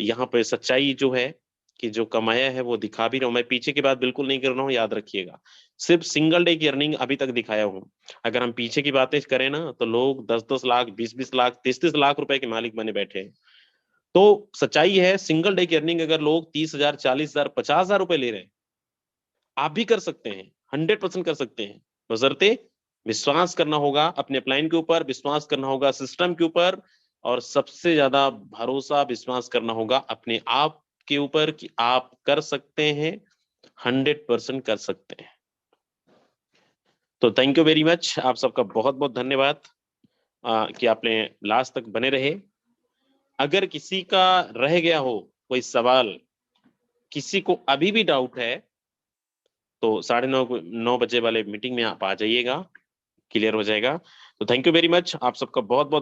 Speaker 2: यहाँ पे सच्चाई जो है कि जो कमाया है वो दिखा भी रहा हूं। मैं पीछे की बात बिल्कुल नहीं कर रहा हूँ, याद रखिएगा, सिर्फ सिंगल डे की अर्निंग अभी तक दिखाया हूँ। अगर हम पीछे की बातें करें ना तो लोग 10-10 लाख, 20-20 लाख, 30-30 लाख रुपए के मालिक बने बैठे हैं। तो सच्चाई है सिंगल डे की अर्निंग अगर लोग 30,000, 40,000, 50,000 रुपए ले रहे हैं, आप भी कर सकते हैं, 100% कर सकते हैं। बशर्ते विश्वास करना होगा अपने अपलाइन के ऊपर, विश्वास करना होगा सिस्टम के ऊपर, और सबसे ज्यादा भरोसा विश्वास करना होगा अपने आप के ऊपर कि आप कर सकते हैं, 100% कर सकते हैं। तो थैंक यू वेरी मच, आप सबका बहुत बहुत धन्यवाद कि आपने लास्ट तक बने रहे। अगर किसी का रह गया हो कोई सवाल, किसी को अभी भी डाउट है, तो 9:30 बजे वाले मीटिंग में आप आ जाइएगा, क्लियर हो जाएगा। तो थैंक यू वेरी मच, आप सबका बहुत बहुत